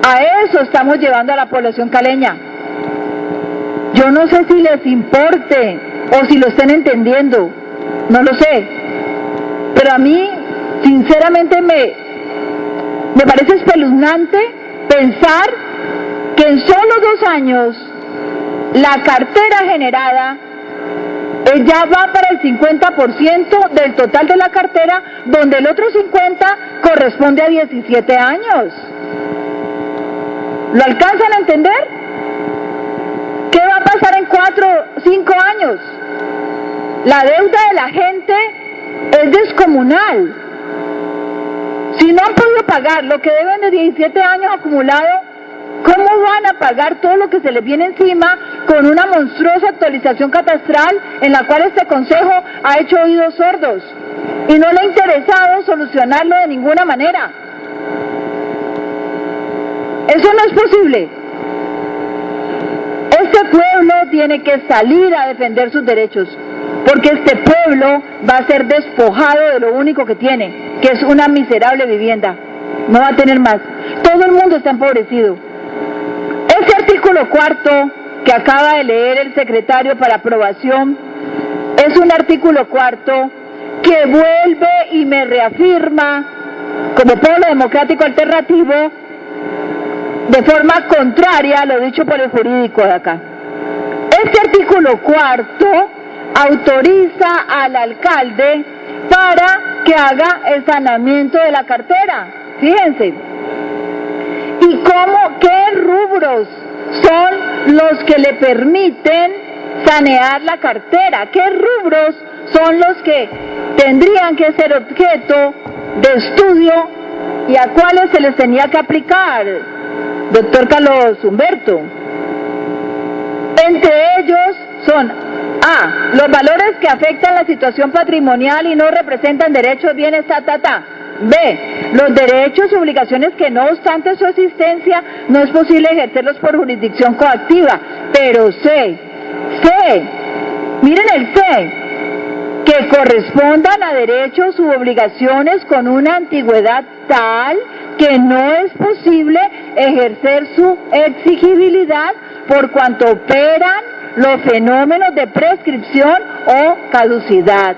A eso estamos llevando a la población caleña. Yo no sé si les importe o si lo estén entendiendo, no lo sé. Pero a mí, sinceramente, me parece espeluznante pensar que en solo 2 años la cartera generada ya va para el 50% del total de la cartera, donde el otro 50% corresponde a 17 años. ¿Lo alcanzan a entender? ¿Qué va a pasar en 4 o 5 años? La deuda de la gente es descomunal. Si no han podido pagar lo que deben de 17 años acumulado, ¿cómo van a pagar todo lo que se les viene encima con una monstruosa actualización catastral en la cual este consejo ha hecho oídos sordos y no le ha interesado solucionarlo de ninguna manera? Eso no es posible. Este pueblo tiene que salir a defender sus derechos, porque este pueblo va a ser despojado de lo único que tiene, que es una miserable vivienda. No va a tener más. Todo el mundo está empobrecido. Ese artículo 4 que acaba de leer el secretario para aprobación es un artículo 4 que vuelve y me reafirma como Polo Democrático Alternativo de forma contraria a lo dicho por el jurídico de acá. Este artículo 4 autoriza al alcalde para que haga el saneamiento de la cartera. Fíjense. ¿Y qué rubros son los que le permiten sanear la cartera? ¿Qué rubros son los que tendrían que ser objeto de estudio y a cuáles se les tenía que aplicar, doctor Carlos Humberto? Entre ellos son A, los valores que afectan la situación patrimonial y no representan derechos, bienes, B, los derechos y obligaciones que no obstante su existencia no es posible ejercerlos por jurisdicción coactiva. Pero C, miren el C, que correspondan a derechos u obligaciones con una antigüedad tal que no es posible ejercer su exigibilidad por cuanto operan los fenómenos de prescripción o caducidad.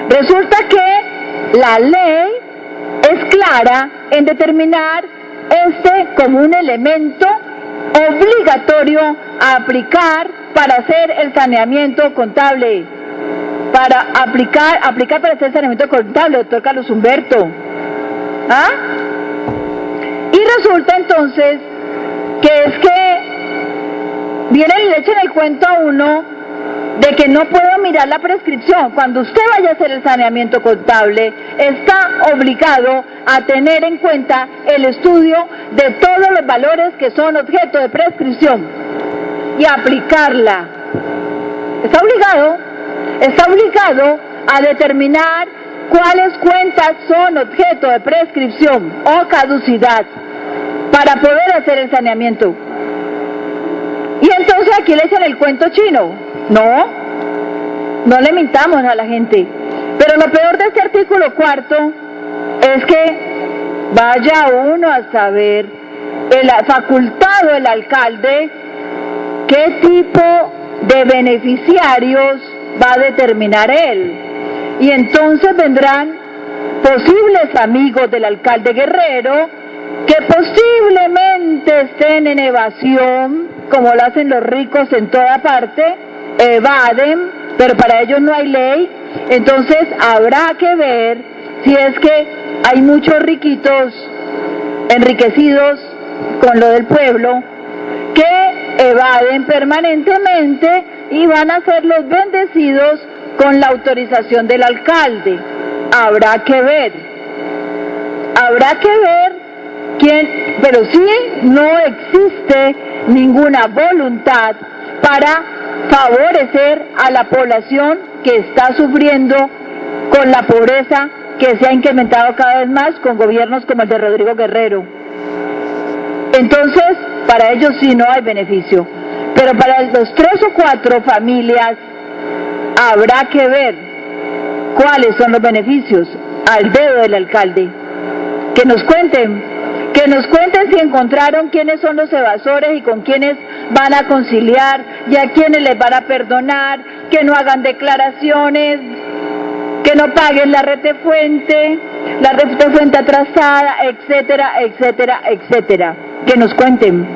Resulta que la ley es clara en determinar como un elemento obligatorio a aplicar para hacer el saneamiento contable. Para aplicar para hacer el saneamiento contable, doctor Carlos Humberto. ¿Ah? Y resulta entonces que vienen y le echan el cuento a uno de que no puedo mirar la prescripción. Cuando usted vaya a hacer el saneamiento contable, está obligado a tener en cuenta el estudio de todos los valores que son objeto de prescripción y aplicarla. Está obligado a determinar cuáles cuentas son objeto de prescripción o caducidad para poder hacer el saneamiento. Y entonces aquí le echan el cuento chino. No le mintamos a la gente. Pero lo peor de este artículo 4 es que vaya uno a saber el facultado del alcalde qué tipo de beneficiarios va a determinar él. Y entonces vendrán posibles amigos del alcalde Guerrero que posiblemente estén en evasión, como lo hacen los ricos en toda parte, evaden, pero para ellos no hay ley. Entonces habrá que ver si es que hay muchos riquitos enriquecidos con lo del pueblo que evaden permanentemente y van a ser los bendecidos con la autorización del alcalde. Habrá que ver pero sí no existe ninguna voluntad para favorecer a la población que está sufriendo con la pobreza que se ha incrementado cada vez más con gobiernos como el de Rodrigo Guerrero. Entonces, para ellos sí no hay beneficio, pero para los 3 o 4 familias habrá que ver cuáles son los beneficios al dedo del alcalde. Que nos cuenten si encontraron quiénes son los evasores y con quiénes van a conciliar y a quiénes les van a perdonar, que no hagan declaraciones, que no paguen la retefuente atrasada, etcétera, etcétera, etcétera. Que nos cuenten,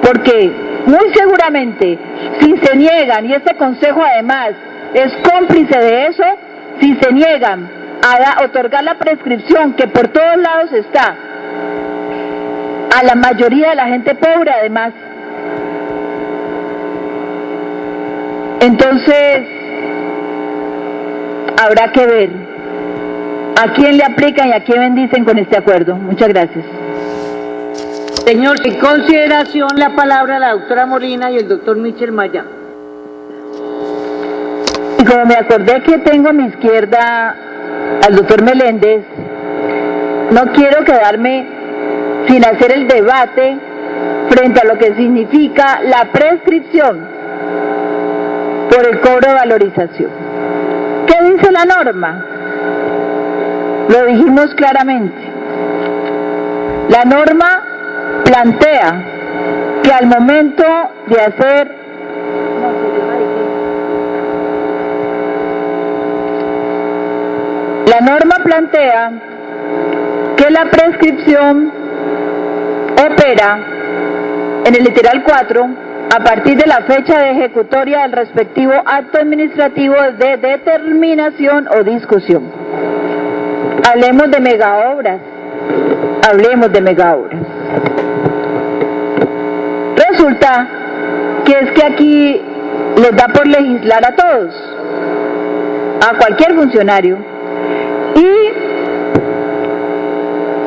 porque muy seguramente si se niegan, y este consejo además es cómplice de eso, si se niegan a otorgar la prescripción que por todos lados está a la mayoría de la gente pobre además, entonces habrá que ver a quién le aplican y a quién bendicen con este acuerdo. Muchas gracias. Señor, en consideración la palabra a la doctora Molina y el doctor Michel Maya. Y como me acordé que tengo a mi izquierda al doctor Meléndez, no quiero quedarme sin hacer el debate frente a lo que significa la prescripción por el cobro de valorización. ¿Qué dice la norma? Lo dijimos claramente. La norma plantea que al momento de hacer la norma plantea que la prescripción opera en el literal 4 a partir de la fecha de ejecutoria del respectivo acto administrativo de determinación o discusión. Hablemos de megaobras. Resulta que es que aquí les da por legislar a todos, a cualquier funcionario, y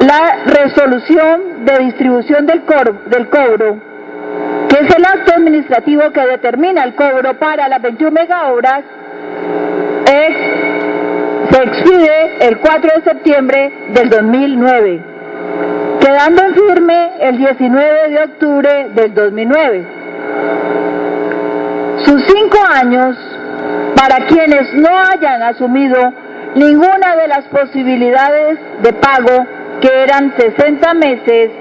la resolución de distribución del cobro, que es el acto administrativo que determina el cobro para las 21 megaobras, se expide el 4 de septiembre del 2009, quedando en firme el 19 de octubre del 2009. Sus 5 años, para quienes no hayan asumido ninguna de las posibilidades de pago, que eran 60 meses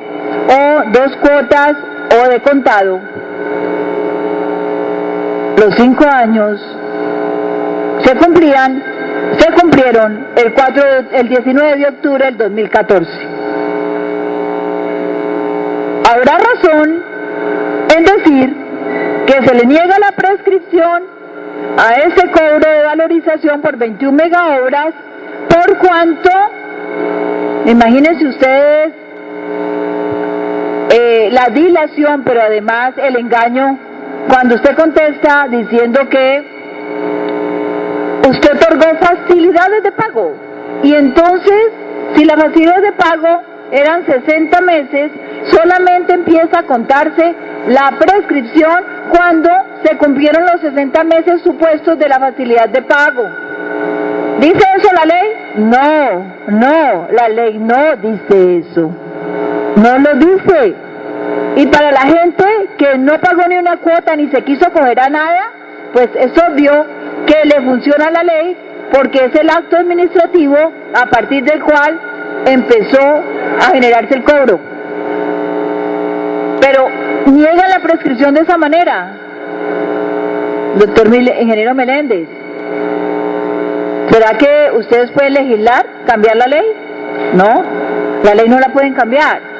o 2 cuotas o de contado, los 5 años se cumplieron el 19 de octubre del 2014. Habrá razón en decir que se le niega la prescripción a ese cobro de valorización por 21 megaobras, por cuanto, imagínense ustedes, la dilación, pero además el engaño, cuando usted contesta diciendo que usted otorgó facilidades de pago, y entonces, si las facilidades de pago eran 60 meses, solamente empieza a contarse la prescripción cuando se cumplieron los 60 meses supuestos de la facilidad de pago. ¿Dice eso la ley? No, la ley no dice eso. No lo dice. Y para la gente que no pagó ni una cuota ni se quiso coger a nada, pues es obvio que le funciona la ley, porque es el acto administrativo a partir del cual empezó a generarse el cobro. Pero niega la prescripción de esa manera, ingeniero Meléndez. ¿Será que ustedes pueden legislar, cambiar la ley? No, la ley no la pueden cambiar.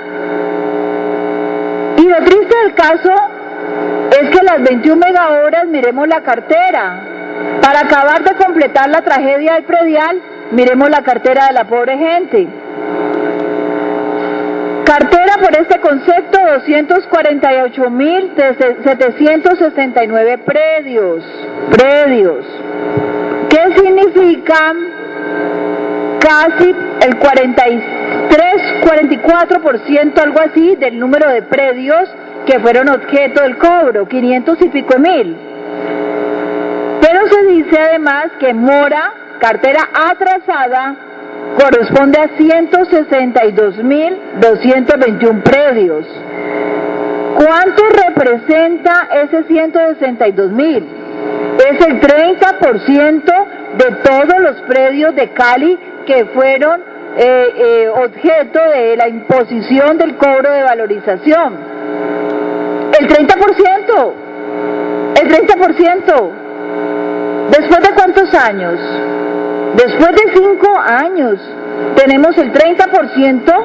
Y lo triste del caso es que las 21 megahoras, miremos la cartera. Para acabar de completar la tragedia del predial, miremos la cartera de la pobre gente. Cartera por este concepto, 248.769 predios. ¿Qué significa? Casi el 46% 3,44%, algo así, del número de predios que fueron objeto del cobro, 500 y pico mil. Pero se dice además que mora, cartera atrasada, corresponde a 162.221 predios. ¿Cuánto representa ese 162.000? Es el 30% de todos los predios de Cali que fueron objeto de la imposición del cobro de valorización. El 30%. El 30%. ¿Después de cuántos años? Después de 5 años tenemos el 30%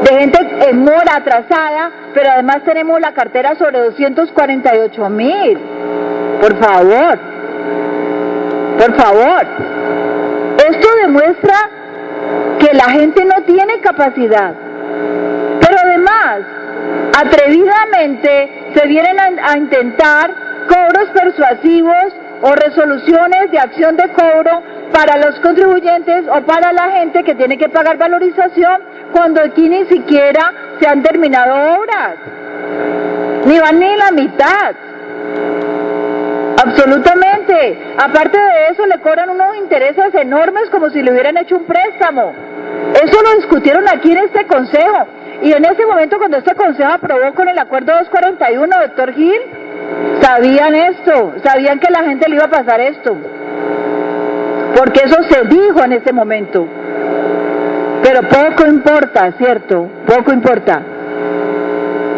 de gente en mora atrasada, pero además tenemos la cartera sobre 248.000. Por favor. Por favor. Esto demuestra que la gente no tiene capacidad. Pero además, atrevidamente se vienen a intentar cobros persuasivos o resoluciones de acción de cobro para los contribuyentes o para la gente que tiene que pagar valorización cuando aquí ni siquiera se han terminado obras. Ni van ni la mitad. Absolutamente. Aparte de eso, le cobran unos intereses enormes como si le hubieran hecho un préstamo. Eso lo discutieron aquí en este consejo. Y en ese momento, cuando este consejo aprobó con el acuerdo 241, doctor Gil, sabían esto, sabían que la gente le iba a pasar esto. Porque eso se dijo en ese momento. Pero poco importa, ¿cierto? Poco importa.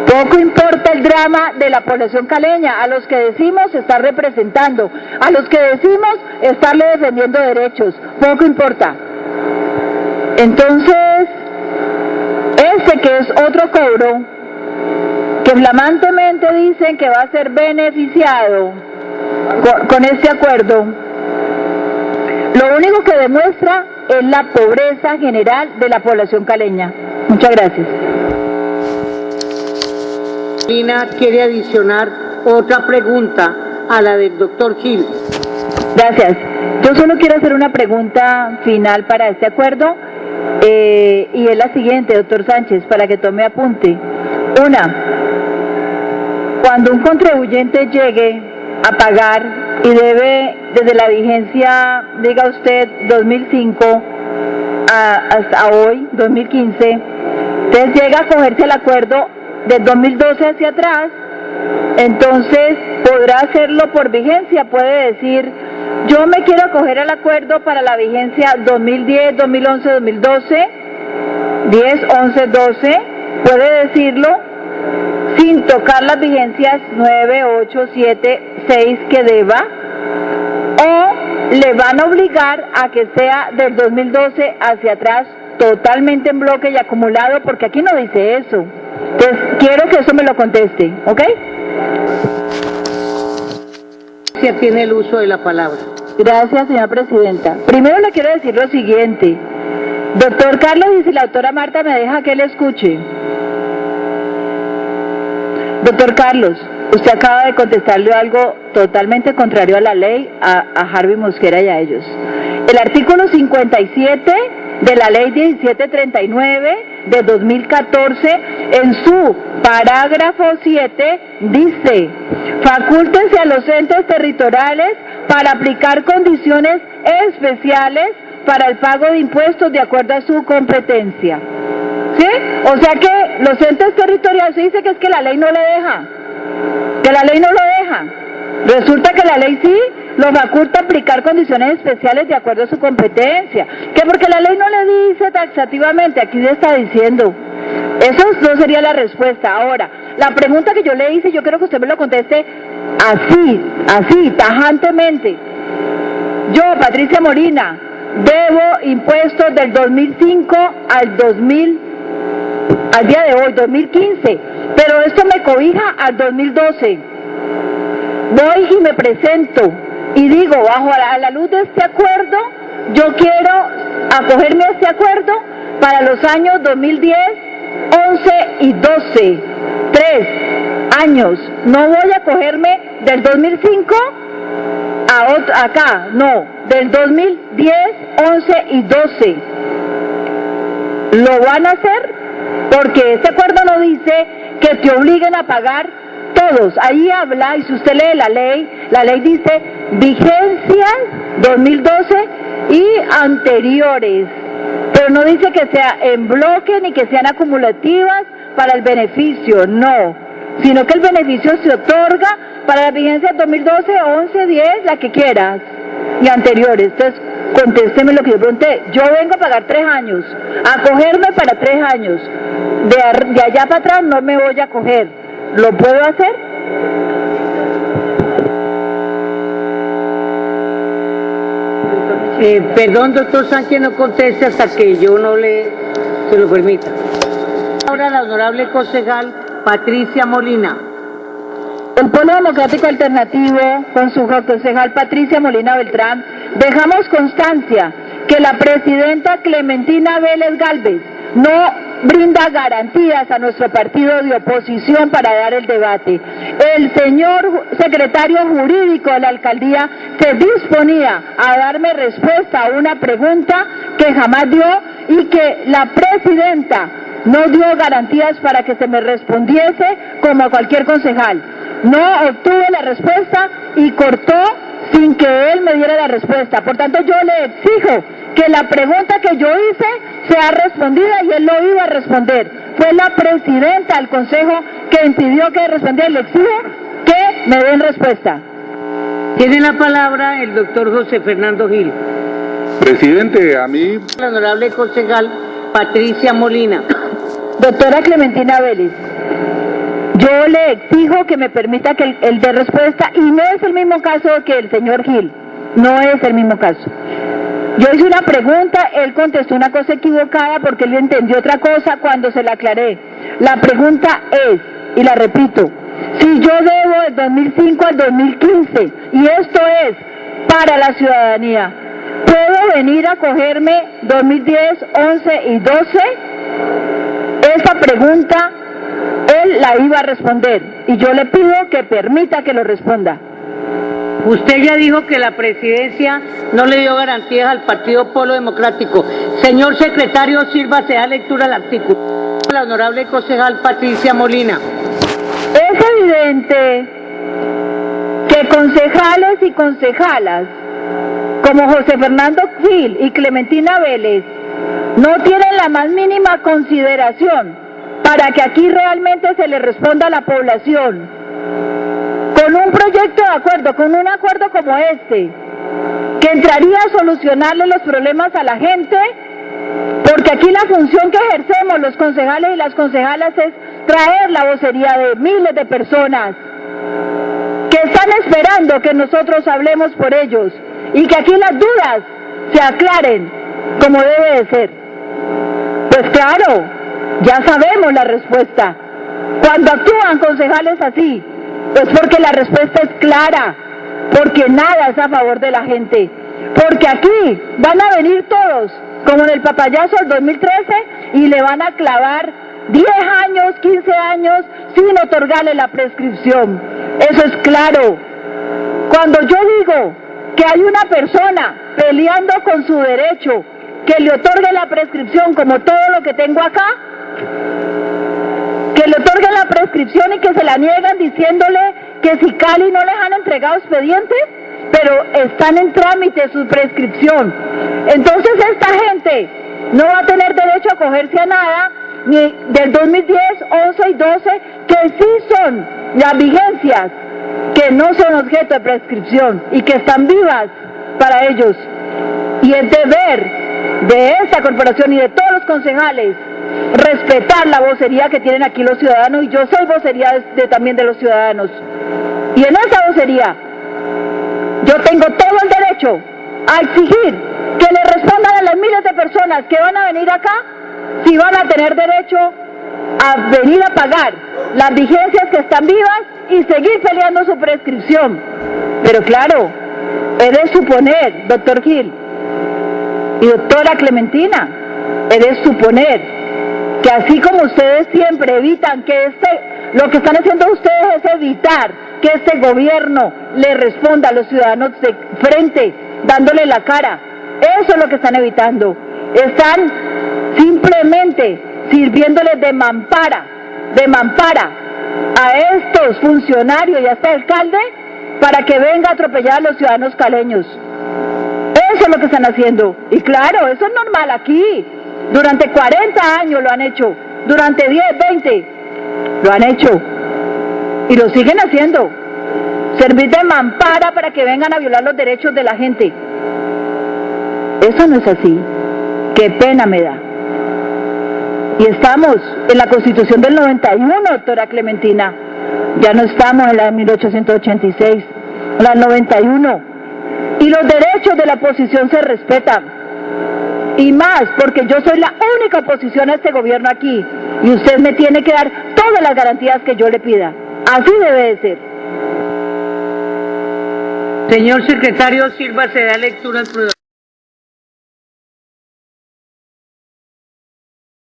Poco importa el drama de la población caleña, a los que decimos estar representando, a los que decimos estarle defendiendo derechos, poco importa. Entonces, este que es otro cobro, que flamantemente dicen que va a ser beneficiado con este acuerdo, lo único que demuestra es la pobreza general de la población caleña. Muchas gracias. Lina quiere adicionar otra pregunta a la del doctor Gil. Gracias. Yo solo quiero hacer una pregunta final para este acuerdo y es la siguiente, doctor Sánchez, para que tome apunte. Una, cuando un contribuyente llegue a pagar y debe desde la vigencia, diga usted, 2005 hasta hoy, 2015, entonces llega a cogerse el acuerdo del 2012 hacia atrás, entonces podrá hacerlo por vigencia, puede decir, yo me quiero acoger al acuerdo para la vigencia 2010, 2011, 2012, 10, 11, 12, puede decirlo sin tocar las vigencias 9, 8, 7, 6 que deba, o le van a obligar a que sea del 2012 hacia atrás totalmente en bloque y acumulado, porque aquí no dice eso. Entonces, quiero que eso me lo conteste, ¿ok? Se tiene el uso de la palabra. Gracias, señora presidenta. Primero le quiero decir lo siguiente. Doctor Carlos, y si la doctora Marta me deja que le escuche. Doctor Carlos, usted acaba de contestarle algo totalmente contrario a la ley, a Harvey Mosquera y a ellos. El artículo 57 de la ley 1739 de 2014, en su parágrafo 7, dice: facúltense a los entes territoriales para aplicar condiciones especiales para el pago de impuestos de acuerdo a su competencia. ¿Sí? O sea que los entes territoriales, se dice que es que la ley no le deja, que la ley no lo deja. Resulta que la ley sí lo faculta aplicar condiciones especiales de acuerdo a su competencia, que porque la ley no le dice taxativamente, aquí se está diciendo. Eso no sería la respuesta. Ahora, la pregunta que yo le hice, yo quiero que usted me lo conteste así, tajantemente. Yo, Patricia Molina, debo impuestos del 2005 al día de hoy, 2015, pero esto me cobija al 2012. Voy y me presento y digo, bajo a la luz de este acuerdo, yo quiero acogerme a este acuerdo para los años 2010, 11 y 12, 3 años. No voy a acogerme del 2005 acá, no, del 2010, 11 y 12. lo van a hacer porque este acuerdo no dice que te obliguen a pagar todos. Ahí habla, y si usted lee la ley dice vigencias 2012 y anteriores, pero no dice que sea en bloque ni que sean acumulativas para el beneficio, no, sino que el beneficio se otorga para las vigencias 2012, 11, 10, la que quieras, y anteriores. Entonces, contésteme lo que yo pregunté. Yo vengo a pagar 3 años, a cogerme para 3 años. De allá para atrás no me voy a coger. ¿Lo puedo hacer? Perdón, doctor Sánchez, no conteste hasta que yo no se lo permita. Ahora la honorable concejal Patricia Molina. El Polo Democrático Alternativo, con su concejal Patricia Molina Beltrán, dejamos constancia que la presidenta Clementina Vélez Gálvez no brinda garantías a nuestro partido de oposición para dar el debate. El señor secretario jurídico de la alcaldía se disponía a darme respuesta a una pregunta que jamás dio, y que la presidenta no dio garantías para que se me respondiese como a cualquier concejal. No obtuve la respuesta y cortó sin que él me diera la respuesta. Por tanto, yo le exijo que la pregunta que yo hice sea respondida, y él lo iba a responder. Fue la presidenta del consejo que impidió que respondiera. Le exijo que me den respuesta. Tiene la palabra el doctor José Fernando Gil. Presidente, a mí... La honorable concejal Patricia Molina. Doctora Clementina Vélez, yo le exijo que me permita que él dé respuesta, y no es el mismo caso que el señor Gil, no es el mismo caso. Yo hice una pregunta, él contestó una cosa equivocada porque él entendió otra cosa cuando se la aclaré. La pregunta es, y la repito, si yo debo del 2005 al 2015, y esto es para la ciudadanía, ¿puedo venir a cogerme 2010, 11 y 12? Esa pregunta él la iba a responder, y yo le pido que permita que lo responda. Usted ya dijo que la presidencia no le dio garantías al Partido Polo Democrático. Señor secretario Silva, se da lectura al artículo. La honorable concejal Patricia Molina. Es evidente que concejales y concejalas como José Fernando Gil y Clementina Vélez no tienen la más mínima consideración para que aquí realmente se le responda a la población. Con un proyecto de acuerdo, con un acuerdo como este, que entraría a solucionarle los problemas a la gente, porque aquí la función que ejercemos los concejales y las concejalas es traer la vocería de miles de personas que están esperando que nosotros hablemos por ellos, y que aquí las dudas se aclaren como debe de ser. Pues claro, ya sabemos la respuesta. Cuando actúan concejales así, pues porque la respuesta es clara, porque nada es a favor de la gente, porque aquí van a venir todos, como en el papayazo del 2013, y le van a clavar 10 años, 15 años, sin otorgarle la prescripción. Eso es claro. Cuando yo digo que hay una persona peleando con su derecho, que le otorgue la prescripción como todo lo que tengo acá, que le otorguen la prescripción y que se la niegan diciéndole que si Cali no les han entregado expedientes, pero están en trámite su prescripción. Entonces esta gente no va a tener derecho a acogerse a nada, ni del 2010, 11 y 12, que sí son las vigencias, que no son objeto de prescripción y que están vivas para ellos. Y es deber de esta corporación y de todos los concejales respetar la vocería que tienen aquí los ciudadanos, y yo soy vocería también de los ciudadanos. Y en esa vocería yo tengo todo el derecho a exigir que le respondan a las miles de personas que van a venir acá si van a tener derecho a venir a pagar las vigencias que están vivas y seguir peleando su prescripción. Pero claro, he de suponer, doctor Gil y doctora Clementina, he de suponer que así como ustedes siempre evitan que lo que están haciendo ustedes es evitar que este gobierno le responda a los ciudadanos de frente, dándole la cara. Eso es lo que están evitando. Están simplemente sirviéndoles de mampara a estos funcionarios y a este alcalde para que venga a atropellar a los ciudadanos caleños. Eso es lo que están haciendo. Y claro, eso es normal aquí. Durante 40 años lo han hecho, durante 10, 20 lo han hecho y lo siguen haciendo. Servir de mampara para que vengan a violar los derechos de la gente. Eso no es así. Qué pena me da. Y estamos en la Constitución del 91, doctora Clementina. Ya no estamos en la de 1886, en la del 91. Y los derechos de la oposición se respetan. Y más, porque yo soy la única oposición a este gobierno aquí. Y usted me tiene que dar todas las garantías que yo le pida. Así debe de ser. Señor secretario Silva, se da lectura al